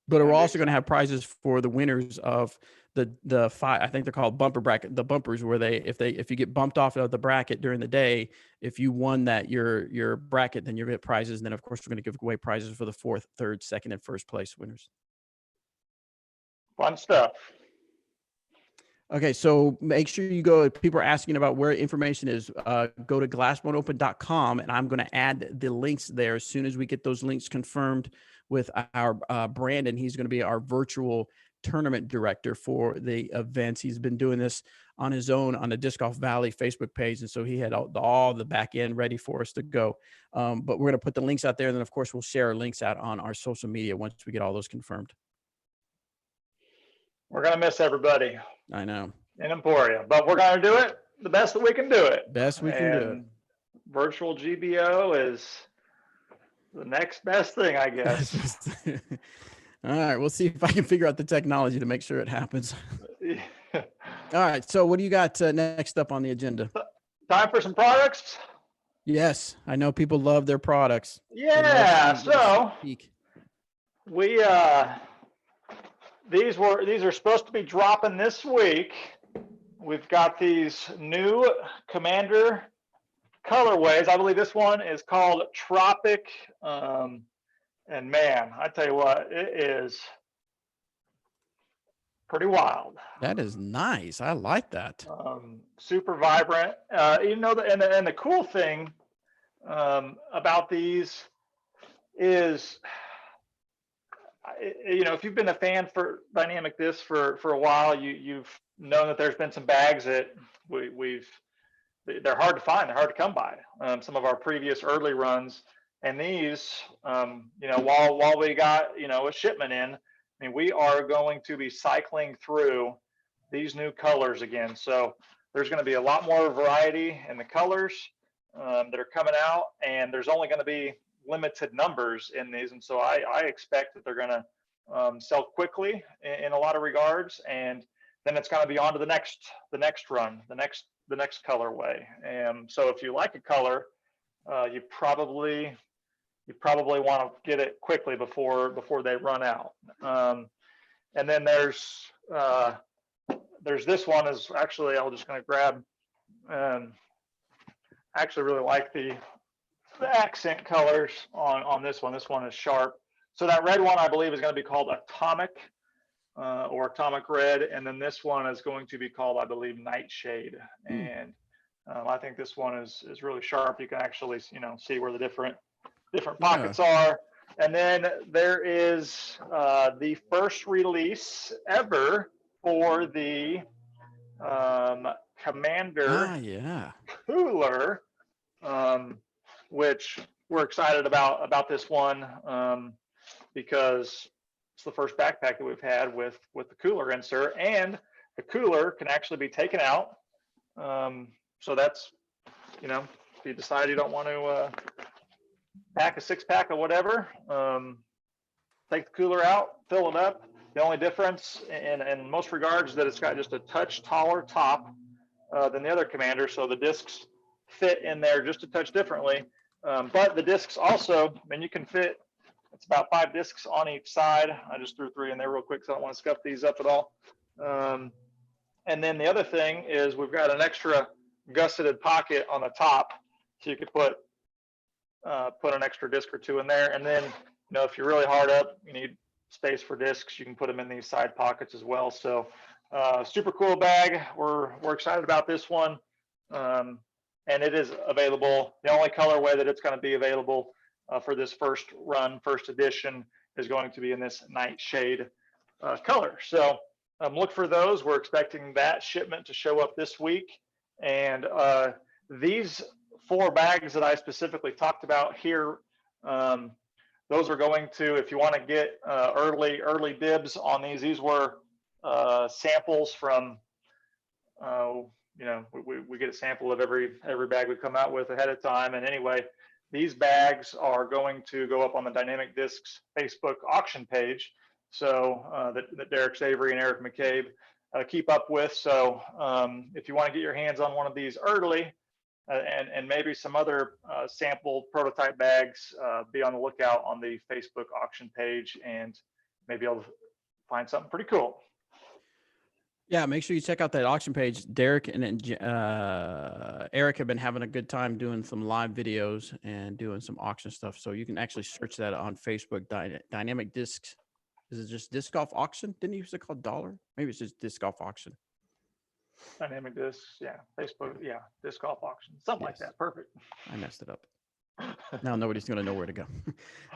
But we're also going to have prizes for the winners of the 5, I think they're called bumper bracket, the bumpers, where if you get bumped off of the bracket during the day, if you won that your bracket, then you'll get prizes. And then of course we're going to give away prizes for the 4th, 3rd, 2nd, and 1st place winners. Fun stuff. Okay, so make sure you go. People are asking about where information is. Go to glassboneopen.com, and I'm going to add the links there as soon as we get those links confirmed with our Brandon. He's going to be our virtual tournament director for the events. He's been doing this on his own on the Disc Golf Valley Facebook page, and so he had all the back end ready for us to go. But we're going to put the links out there, and then of course we'll share our links out on our social media once we get all those confirmed. We're going to miss everybody. I know. In Emporia, but we're going to do it. the best that we can do it. Best we can do it. Virtual GBO is the next best thing, I guess. All right, we'll see if I can figure out the technology to make sure it happens. All right, so what do you got next up on the agenda? Time for some products. Yes, I know people love their products. Yeah, so we these are supposed to be dropping this week. We've got these new Commander colorways. I believe this one is called Tropic. And man, I tell you what, it is pretty wild. That is nice. I like that. Super vibrant. You know, and the cool thing about these is, you know, if you've been a fan for dynamic discs for a while, you've known that there's been some bags that they're hard to find, they're hard to come by. Some of our previous early runs, and these, you know, while we got, you know, a shipment in, I mean, we are going to be cycling through these new colors again. So there's going to be a lot more variety in the colors that are coming out, and there's only going to be limited numbers in these. And so I expect that they're going to sell quickly in a lot of regards, and then it's going to be on to the next run, the next colorway. And so if you like a color, you probably want to get it quickly before they run out. And then there's this one is actually, I'm just going to grab, actually really like the accent colors on this one. This one is sharp. So that red one, I believe, is going to be called Atomic or Atomic Red. And then this one is going to be called, I believe, Nightshade. And I think this one is really sharp. You can actually, you know, see where the different pockets are. And then there is the first release ever for the Commander cooler, which we're excited about this one because it's the first backpack that we've had with the cooler insert, and the cooler can actually be taken out. So that's, you know, if you decide you don't want to pack a 6-pack or whatever, take the cooler out, fill it up. The only difference in most regards is that it's got just a touch taller top than the other Commander, so the discs fit in there just a touch differently. But the discs also, I mean, you can fit, it's about 5 discs on each side. I just threw 3 in there real quick, so I don't want to scuff these up at all. And then the other thing is we've got an extra gusseted pocket on the top, so you could put an extra disc or 2 in there. And then, you know, if you're really hard up, you need space for discs, you can put them in these side pockets as well. So super cool bag. We're excited about this one. And it is available. The only colorway that it's going to be available for this first run, first edition, is going to be in this Nightshade color. So look for those. We're expecting that shipment to show up this week. And these 4 bags that I specifically talked about here, those are going to, if you want to get early dibs on these were samples from, you know, we get a sample of every bag we come out with ahead of time. And anyway, these bags are going to go up on the Dynamic Discs Facebook auction page, so that Derek Savory and Eric McCabe keep up with. So if you want to get your hands on one of these early, and maybe some other sample prototype bags, be on the lookout on the Facebook auction page, and maybe you'll find something pretty cool. Yeah, make sure you check out that auction page. Derek and Eric have been having a good time doing some live videos and doing some auction stuff. So you can actually search that on Facebook. Dynamic Discs. Is it just Disc Golf Auction? Didn't you use it called Dollar? Maybe it's just Disc Golf Auction. Dynamic Discs, yeah. Facebook, yeah. Disc Golf Auction, something like that. Perfect. I messed it up. Now nobody's going to know where to go.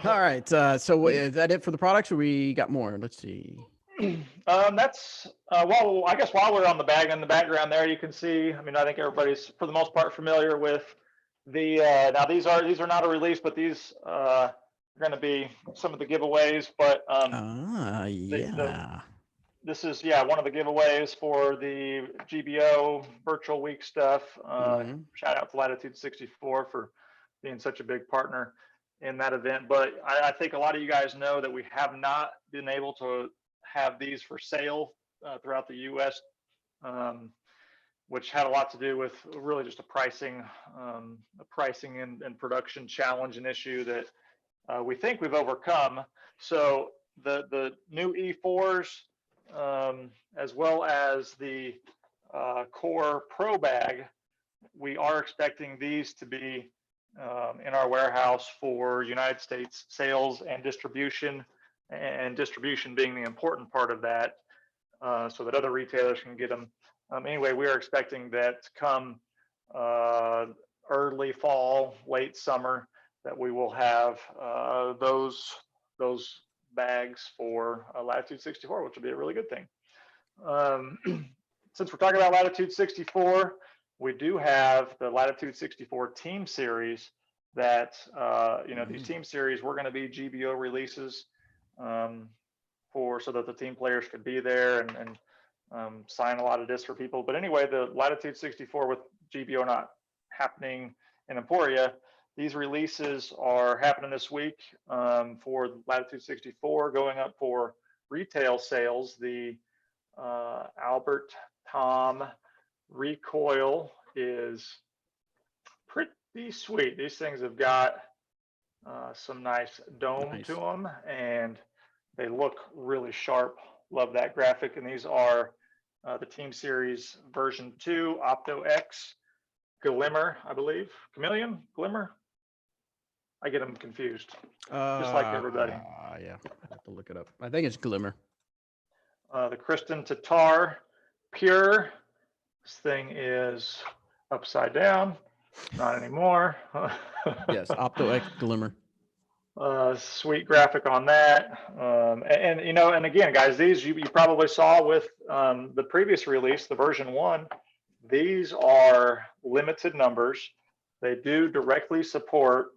All right. So is that it for the products, or we got more? Let's see. That's well, I guess while we're on the bag, in the background there, you can see, I mean, I think everybody's for the most part familiar with the now these are not a release, but these are going to be some of the giveaways. But this is, yeah, one of the giveaways for the GBO virtual week stuff. Shout out to Latitude 64 for being such a big partner in that event. But I think a lot of you guys know that we have not been able to have these for sale throughout the US, which had a lot to do with really just a pricing and production challenge and issue that we think we've overcome. So the new E4s, as well as the Core Pro Bag, we are expecting these to be in our warehouse for United States sales and distribution being the important part of that, so that other retailers can get them. Anyway, we are expecting that come early fall, late summer, that we will have those bags for Latitude 64, which will be a really good thing. Since we're talking about Latitude 64, we do have the Latitude 64 Team Series that, these Team Series were going to be GBO releases so that the team players could be there and sign a lot of discs for people. But anyway, the Latitude 64 with GBO not happening in Emporia, these releases are happening this week for Latitude 64, going up for retail sales. The Albert Tom Recoil is pretty sweet. These things have got some nice dome to them, and they look really sharp. Love that graphic. And these are the Team Series version 2 Opto X Glimmer, I believe. Chameleon? Glimmer? I get them confused, just like everybody. Yeah, I have to look it up. I think it's Glimmer. The Kristen Tatar Pure. This thing is upside down. Not anymore. Yes, Opto X Glimmer. Sweet graphic on that. And again, guys, these you probably saw with the previous release, the version 1. These are limited numbers. They do directly support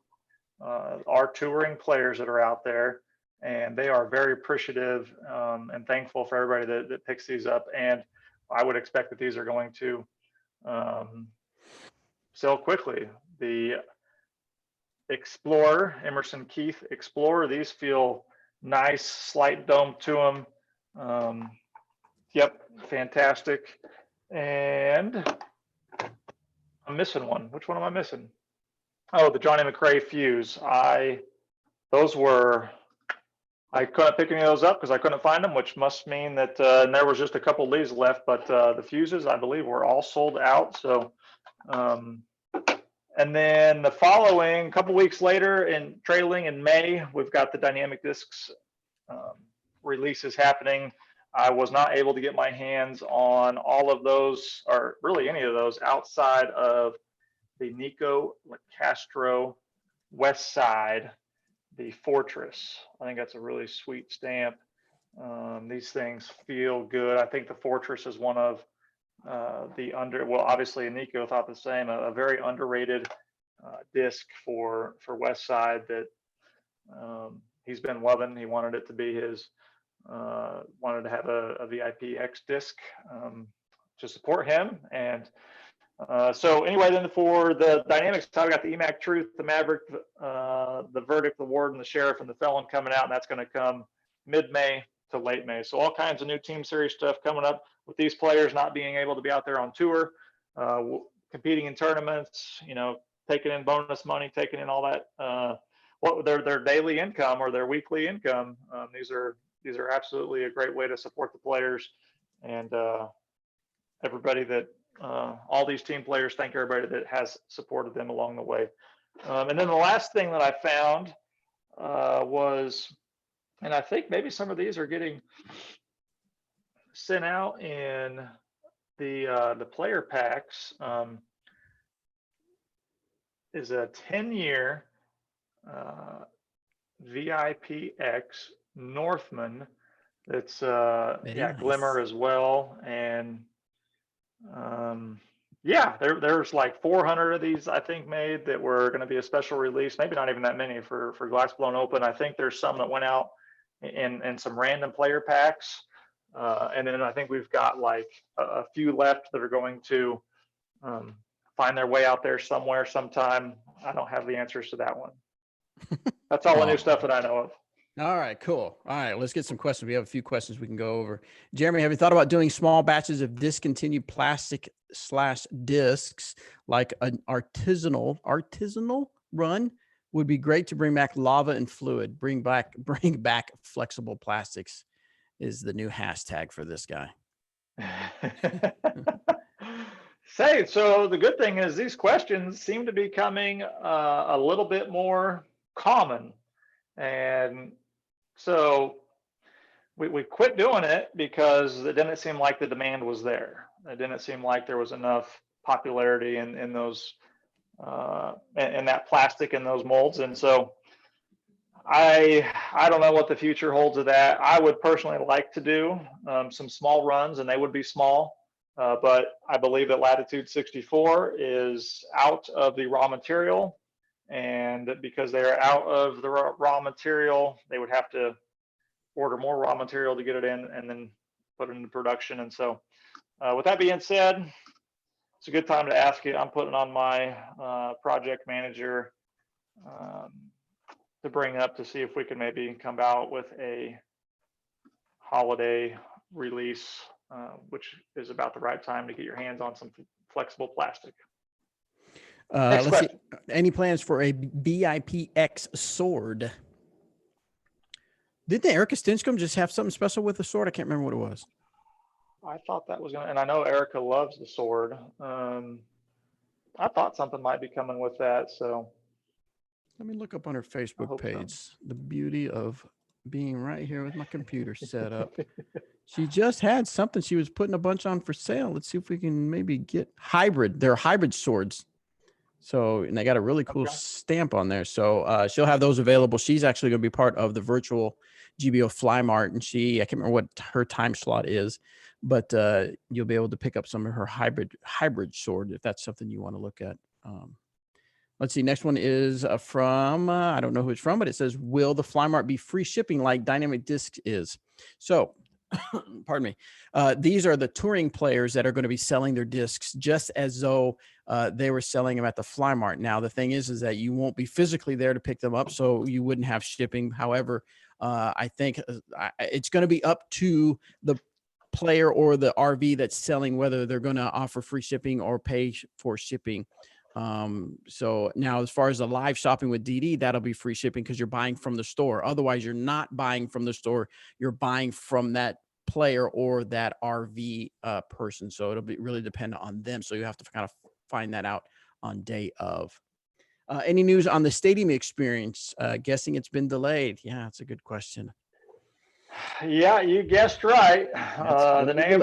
our touring players that are out there, and they are very appreciative and thankful for everybody that picks these up. And I would expect that these are going to sell quickly. The Explorer, Emerson Keith Explorer, these feel nice, slight dome to them. Yep, fantastic. And I'm missing one. Which one am I missing? Oh, the Johnny McRae Fuse. I couldn't pick any of those up because I couldn't find them, which must mean that and there was just a couple of these left, but the fuses, I believe, were all sold out. So, and then the following couple weeks later, trailing in May, we've got the Dynamic Discs releases happening. I was not able to get my hands on all of those, or really any of those, outside of the Nico Castro West Side, the Fortress. I think that's a really sweet stamp. These things feel good. I think the Fortress is one of obviously Nico thought the same, a very underrated disc for West Side that he's been loving. He wanted it to be his, wanted to have a VIP X disc to support him. And so anyway, then for the Dynamics side, we got the EMAC Truth, the Maverick, the Verdict, the Warden, the Sheriff, and the Felon coming out, and that's going to come mid-May to late May. So all kinds of new Team Series stuff coming up with these players not being able to be out there on tour, competing in tournaments, taking in bonus money, taking in all that, what their daily income or their weekly income. These are absolutely a great way to support the players, and everybody that all these team players thank everybody that has supported them along the way. And then the last thing that I found was, and I think maybe some of these are getting sent out in the player packs, is a 10-year VIPX Northman that's nice. Glimmer as well. And there's like 400 of these, I think, made that were going to be a special release. Maybe not even that many for Glass Blown Open. I think there's some that went out in some random player packs. And then I think we've got like a few left that are going to find their way out there somewhere sometime. I don't have the answers to that one. That's all the new stuff that I know of. All right, cool. All right, let's get some questions. We have a few questions we can go over. Jeremy, have you thought about doing small batches of discontinued plastic / discs, like an artisanal run? Would be great to bring back lava and fluid. Bring back flexible plastics is the new hashtag for this guy. So the good thing is these questions seem to be coming a little bit more common. And so we quit doing it because it didn't seem like the demand was there. It didn't seem like there was enough popularity in those in that plastic and those molds. And so I don't know what the future holds of that. I would personally like to do some small runs, and they would be small. But I believe that Latitude 64 is out of the raw material, and because they are out of the raw material, they would have to order more raw material to get it in and then put it into production. And so with that being said, it's a good time to ask you. I'm putting on my project manager to bring up to see if we can maybe come out with a holiday release, which is about the right time to get your hands on some flexible plastic. Let's see. Any plans for a BIPX sword? Didn't Erica Stinchcomb just have something special with the sword? I can't remember what it was. I thought that was going to, and I know Erica loves the sword. I thought something might be coming with that. So let me look up on her Facebook page. So. The beauty of being right here with my computer set up. She just had something. She was putting a bunch on for sale. Let's see if we can maybe get hybrid. They're hybrid swords. So, and they got a really cool stamp on there. So she'll have those available. She's actually going to be part of the virtual GBO Fly Mart. And I can't remember what her time slot is, but you'll be able to pick up some of her hybrid sword if that's something you want to look at. Let's see. Next one is from, I don't know who it's from, but it says, will the Fly Mart be free shipping like Dynamic Disc is? So, pardon me. These are the touring players that are going to be selling their discs just as though they were selling them at the Fly Mart. Now, the thing is that you won't be physically there to pick them up, so you wouldn't have shipping. However, I think it's going to be up to the player or the RV that's selling whether they're going to offer free shipping or pay for shipping. So now as far as the live shopping with DD, that'll be free shipping because you're buying from the store. Otherwise, you're not buying from the store. You're buying from that player or that RV person. So it'll be really dependent on them. So you have to kind of find that out on day of. Any news on the stadium experience? Guessing it's been delayed. Yeah, that's a good question. Yeah, you guessed right. The name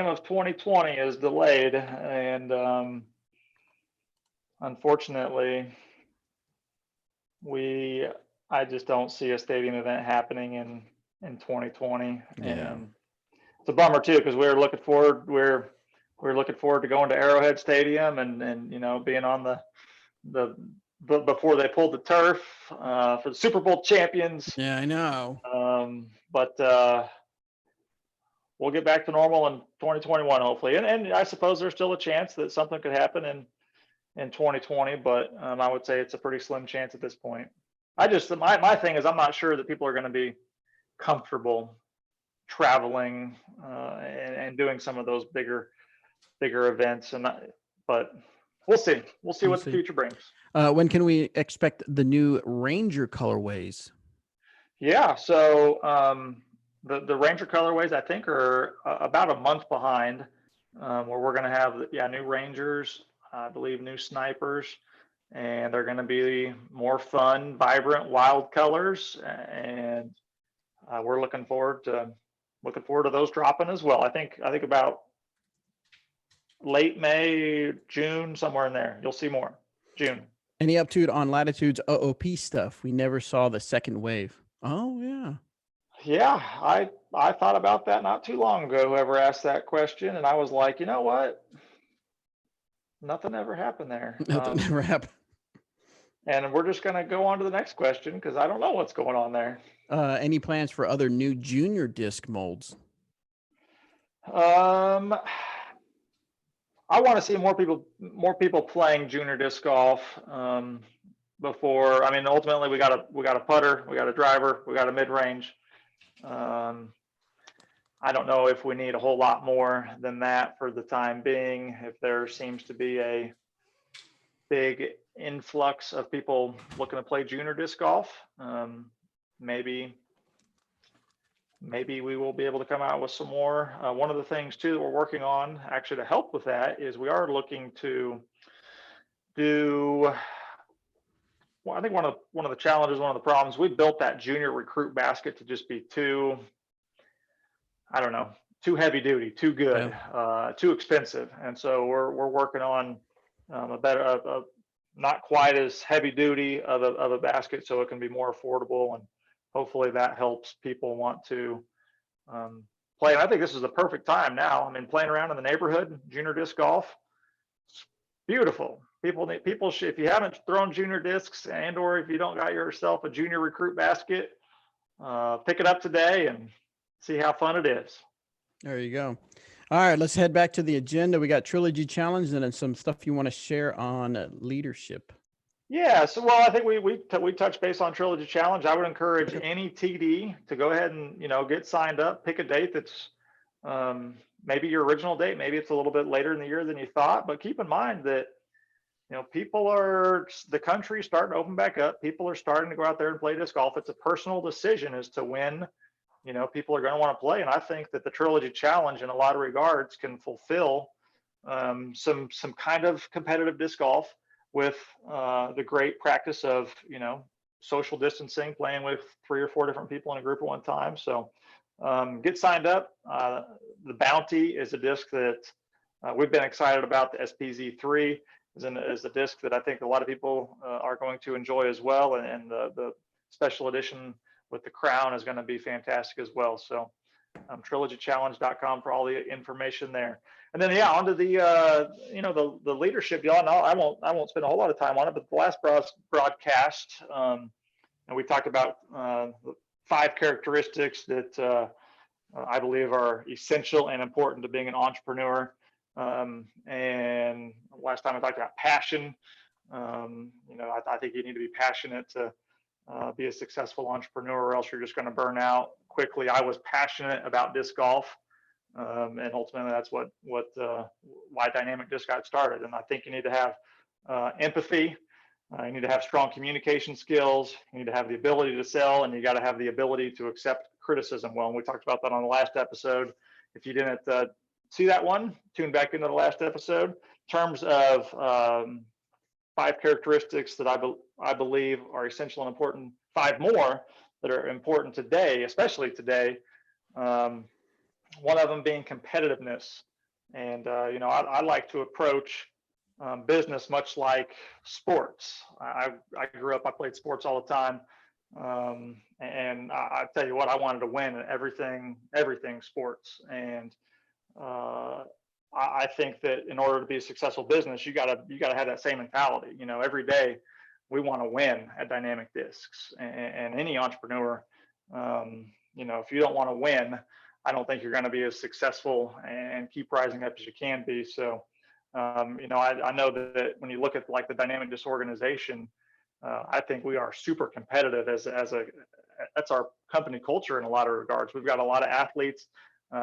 of 2020 is delayed, and unfortunately, I just don't see a stadium event happening in 2020. Yeah. And it's a bummer too, because we're looking forward to going to Arrowhead Stadium and being on the before they pulled the turf for the Super Bowl champions. Yeah, I know. But we'll get back to normal in 2021, hopefully. And I suppose there's still a chance that something could happen in 2020, but I would say it's a pretty slim chance at this point. My thing is, I'm not sure that people are going to be comfortable traveling and doing some of those bigger events, but we'll see. We'll see what the future brings. When can we expect the new Ranger colorways? Yeah, so the Ranger colorways I think are about a month behind, where we're going to have new Rangers, I believe new Snipers, and they're going to be more fun, vibrant, wild colors, and we're looking forward to those dropping as well. I think about late May, June, somewhere in there. You'll see more. June. Any update on Latitude's OOP stuff? We never saw the second wave. Oh yeah. Yeah, I thought about that not too long ago. Whoever asked that question, and I was like, you know what? Nothing ever happened there. Nothing ever happened. And we're just going to go on to the next question because I don't know what's going on there. Any plans for other new junior disc molds? I want to see more people playing junior disc golf. Before, I mean, ultimately we got a putter, we got a driver, we got a mid range. I don't know if we need a whole lot more than that for the time being. If there seems to be a big influx of people looking to play junior disc golf, maybe we will be able to come out with some more. One of the things too that we're working on actually to help with that is we are looking to do, well, I think one of the challenges, one of the problems, we built that junior recruit basket to just be too, I don't know, too heavy duty, too good, too expensive. And so we're working on a better, not quite as heavy duty of a basket, so it can be more affordable, and hopefully that helps people want to play. And I think this is the perfect time now. I mean, playing around in the neighborhood, junior disc golf, it's beautiful. People should, if you haven't thrown junior discs, and or if you don't got yourself a junior recruit basket, pick it up today and see how fun it is. There you go. All right, let's head back to the agenda. We got Trilogy Challenge and then some stuff you want to share on leadership. Yeah, so well, I think we touched base on Trilogy Challenge. I would encourage any TD to go ahead and get signed up. Pick a date that's maybe your original date. Maybe it's a little bit later in the year than you thought. But keep in mind that the country's starting to open back up. People are starting to go out there and play disc golf. It's a personal decision as to when people are going to want to play. And I think that the Trilogy Challenge, in a lot of regards, can fulfill some kind of competitive disc golf with the great practice of social distancing, playing with 3 or 4 different people in a group at one time. So get signed up. The Bounty is a disc that we've been excited about. The SPZ3 is a disc that I think a lot of people are going to enjoy as well, and the special edition with the crown is going to be fantastic as well. So trilogychallenge.com for all the information there. And then onto the the leadership deal. And I won't spend a whole lot of time on it, but the last broadcast, and we talked about 5 characteristics that I believe are essential and important to being an entrepreneur. And last time I talked about passion. I think you need to be passionate to be a successful entrepreneur, or else you're just going to burn out quickly. I was passionate about disc golf, and ultimately that's why Dynamic Disc got started. And I think you need to have empathy. You need to have strong communication skills. You need to have the ability to sell, and you got to have the ability to accept criticism well. And we talked about that on the last episode. If you didn't see that one, tune back into the last episode. In terms of 5 characteristics that I believe are essential and important, 5 more that are important today, especially today. One of them being competitiveness. And, I like to approach business much like sports. I grew up, I played sports all the time. And I tell you what, I wanted to win in everything sports. And I think that in order to be a successful business, you gotta have that same mentality. Every day we want to win at Dynamic Discs, and any entrepreneur, if you don't want to win, I don't think you're going to be as successful and keep rising up as you can be. So, I know that when you look at like the Dynamic Disc organization, I think we are super competitive that's our company culture in a lot of regards. We've got a lot of athletes.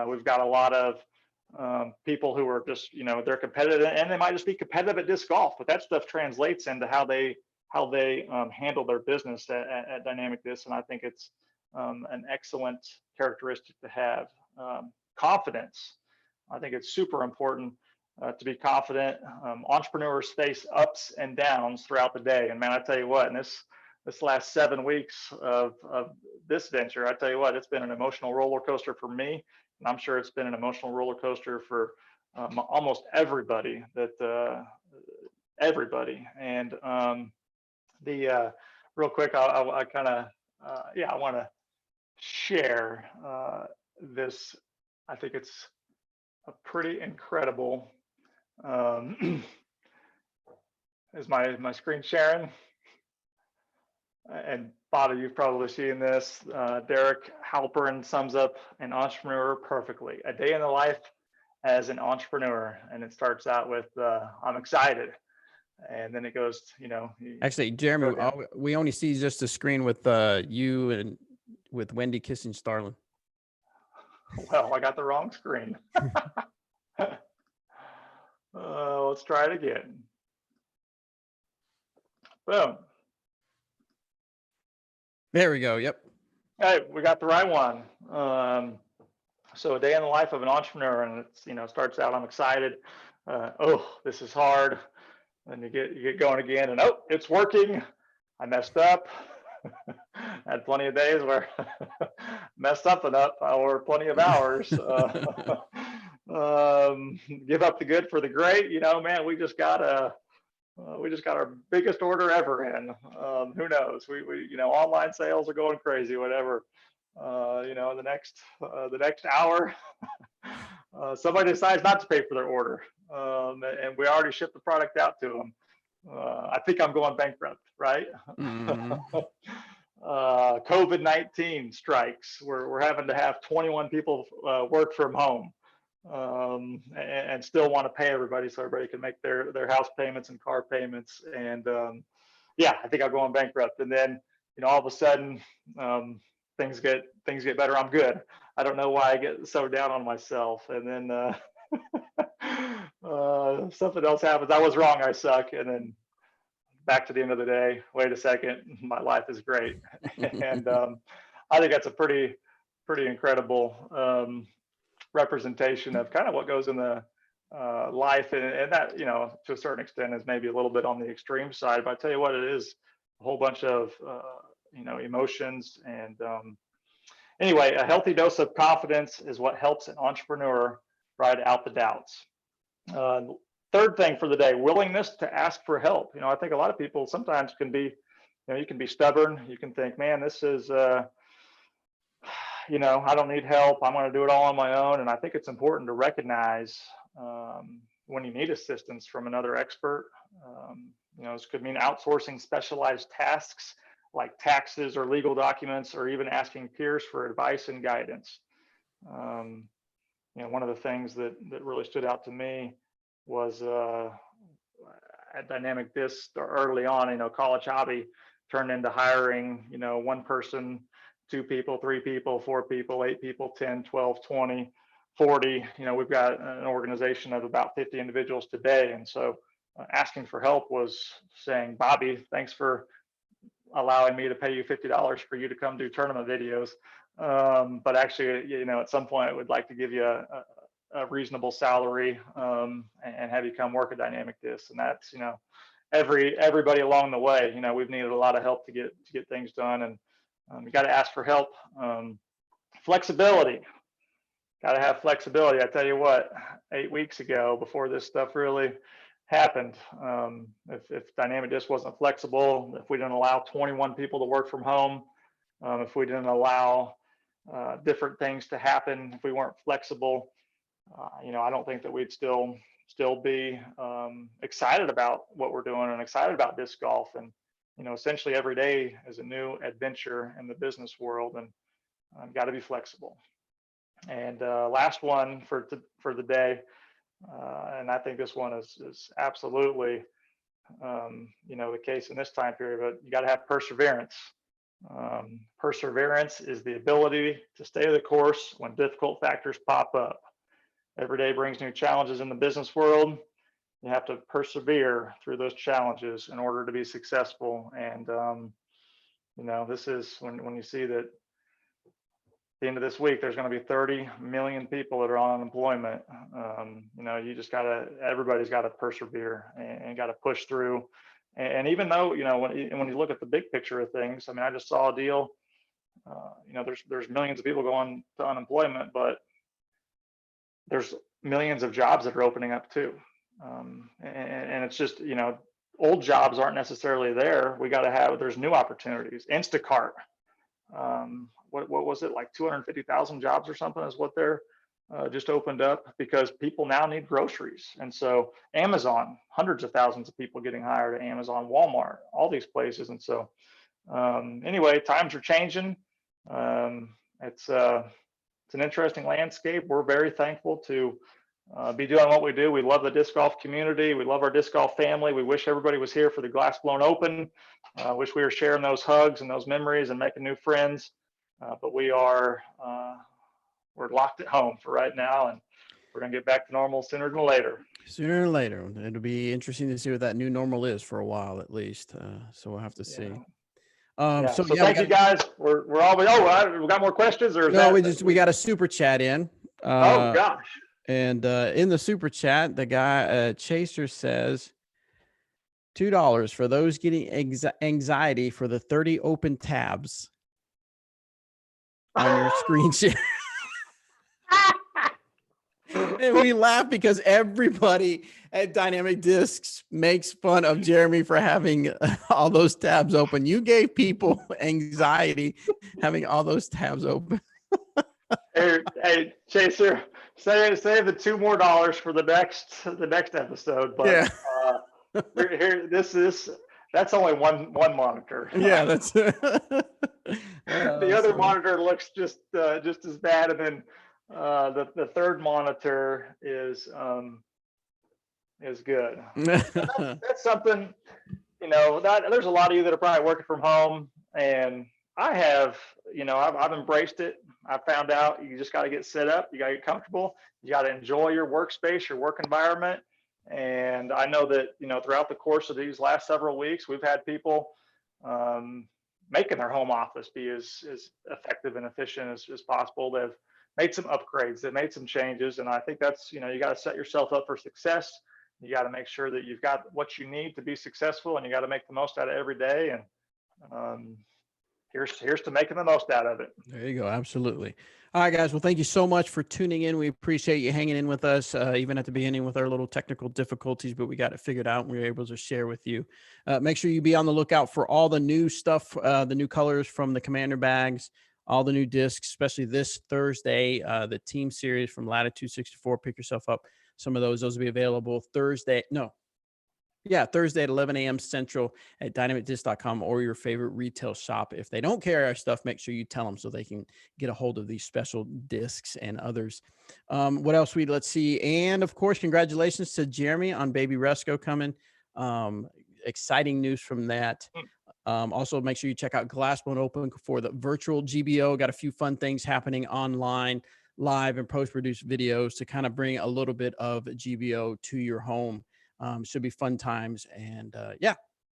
We've got a lot of people who are just, they're competitive, and they might just be competitive at disc golf, but that stuff translates into how they handle their business at Dynamic Disc. And I think it's an excellent characteristic to have. Confidence. I think it's super important to be confident. Entrepreneurs face ups and downs throughout the day. And man, I tell you what, in this last 7 weeks of this venture, I tell you what, it's been an emotional roller coaster for me. And I'm sure it's been an emotional roller coaster for almost everybody. And real quick, I kind of I want to share this. I think it's a pretty incredible. Is my screen sharing? and Bada, you've probably seen this. Derek Halpern sums up an entrepreneur perfectly. A day in the life as an entrepreneur, and it starts out with I'm excited, and then it goes, Actually, Jeremy, we only see just the screen with you and with Wendy kissing Starlin. Well, I got the wrong screen. Let's try it again. Boom. There we go. Yep. Hey, we got the right one. So a day in the life of an entrepreneur, and it's starts out, I'm excited. Oh, this is hard. And you get going again, and oh, it's working. I messed up. Had plenty of days where messed up enough, or plenty of hours. Give up the good for the great. Man, we just got our biggest order ever in. Who knows? We online sales are going crazy. Whatever. The next hour, somebody decides not to pay for their order, and we already shipped the product out to them. I think I'm going bankrupt, right? Mm-hmm. COVID-19 strikes. We're having to have 21 people work from home, and still want to pay everybody so everybody can make their house payments and car payments. And yeah, I think I'm going bankrupt. And then all of a sudden, things get better. I'm good. I don't know why I get so down on myself. And then something else happens. I was wrong. I suck. And then back to the end of the day. Wait a second. My life is great. And I think that's a pretty incredible representation of kind of what goes in the life. And that, to a certain extent is maybe a little bit on the extreme side. But I tell you what, it is a whole bunch of, emotions. And anyway, a healthy dose of confidence is what helps an entrepreneur ride out the doubts. Third thing for the day, willingness to ask for help. I think a lot of people sometimes can be, you can be stubborn. You can think, man, this is, I don't need help. I'm going to do it all on my own. And I think it's important to recognize when you need assistance from another expert. This could mean outsourcing specialized tasks like taxes or legal documents, or even asking peers for advice and guidance. One of the things that really stood out to me was at Dynamic Disc early on, college hobby turned into hiring, one person, 2 people, 3 people, 4 people, 8 people, 10, 12, 20, 40. We've got an organization of about 50 individuals today. And so asking for help was saying, Bobby, thanks for allowing me to pay you $50 for you to come do tournament videos. But actually, at some point I would like to give you a reasonable salary and have you come work at Dynamic Disc. And that's, everybody along the way, we've needed a lot of help to get things done. And you got to ask for help. Flexibility. Got to have flexibility. I tell you what, 8 weeks ago, before this stuff really happened, if Dynamic Disc wasn't flexible, if we didn't allow 21 people to work from home, if we didn't allow different things to happen, if we weren't flexible, I don't think that we'd still be excited about what we're doing and excited about disc golf. And essentially every day is a new adventure in the business world, and got to be flexible. And last one for the day, and I think this one is absolutely the case in this time period, but you got to have perseverance. Perseverance is the ability to stay the course when difficult factors pop up. Every day brings new challenges in the business world. You have to persevere through those challenges in order to be successful. And this is when you see that at the end of this week, there's going to be 30 million people that are on unemployment. You just everybody's got to persevere and got to push through. And even though, when you look at the big picture of things, I just saw a deal, there's millions of people going to unemployment, but there's millions of jobs that are opening up too. And it's just, old jobs aren't necessarily there. We got to there's new opportunities. Instacart, what was it, like 250,000 jobs or something is what they're just opened up, because people now need groceries. And so Amazon, hundreds of thousands of people getting hired at Amazon, Walmart, all these places. And so Anyway, times are changing. It's an interesting landscape. We're very thankful to be doing what we do. We love the disc golf community. We love our disc golf family. We wish everybody was here for the Glass Blown Open. Wish we were sharing those hugs and those memories and making new friends. But we're locked at home for right now, and we're going to get back to normal sooner than later. Sooner than later. It'll be interesting to see what that new normal is for a while, at least. So we'll have to see. So thank you guys. We're all. We got more questions, or no? We got a super chat in. Oh gosh. And in the super chat, the guy Chaser says $2 for those getting anxiety for the 30 open tabs on your screen share. And we laugh because everybody at Dynamic Discs makes fun of Jeremy for having all those tabs open. You gave people anxiety having all those tabs open. Hey, Chaser, save the $2 more for the next episode. But that's only one monitor. Yeah, that's the other monitor looks just as bad, and then the third monitor is good. That's something, there's a lot of you that are probably working from home, and I have, I've embraced it. I found out you just got to get set up. You got to get comfortable. You got to enjoy your workspace, your work environment. And I know that, throughout the course of these last several weeks, we've had people making their home office be as effective and efficient as possible. They've made some upgrades. They've made some changes. And I think that's, you got to set yourself up for success. You got to make sure that you've got what you need to be successful, and you got to make the most out of every day. And here's to making the most out of it. There you go. Absolutely. All right, guys. Well, thank you so much for tuning in. We appreciate you hanging in with us, even at the beginning with our little technical difficulties, but we got it figured out and we were able to share with you. Make sure you be on the lookout for all the new stuff, the new colors from the Commander bags, all the new discs, especially this Thursday, the Team Series from Latitude 64. Pick yourself up some of those. Those will be available Thursday at 11 a.m. Central at dynamicdisc.com or your favorite retail shop. If they don't carry our stuff, make sure you tell them so they can get a hold of these special discs and others. What else? Let's see. And of course, congratulations to Jeremy on Baby Resco coming. Exciting news from that. Also, make sure you check out Glass Blown Open for the virtual GBO. Got a few fun things happening online, live and post-produced videos to kind of bring a little bit of GBO to your home. Should be fun times. And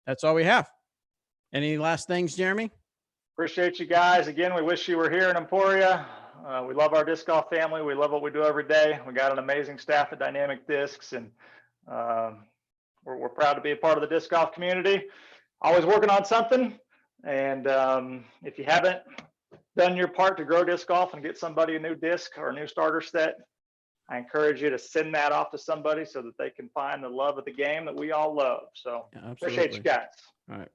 that's all we have. Any last things, Jeremy? Appreciate you guys. Again, we wish you were here in Emporia. We love our disc golf family. We love what we do every day. We got an amazing staff at Dynamic Discs, and we're proud to be a part of the disc golf community. Always working on something. And if you haven't done your part to grow disc golf and get somebody a new disc or a new starter set, I encourage you to send that off to somebody so that they can find the love of the game that we all love. So appreciate you guys. All right.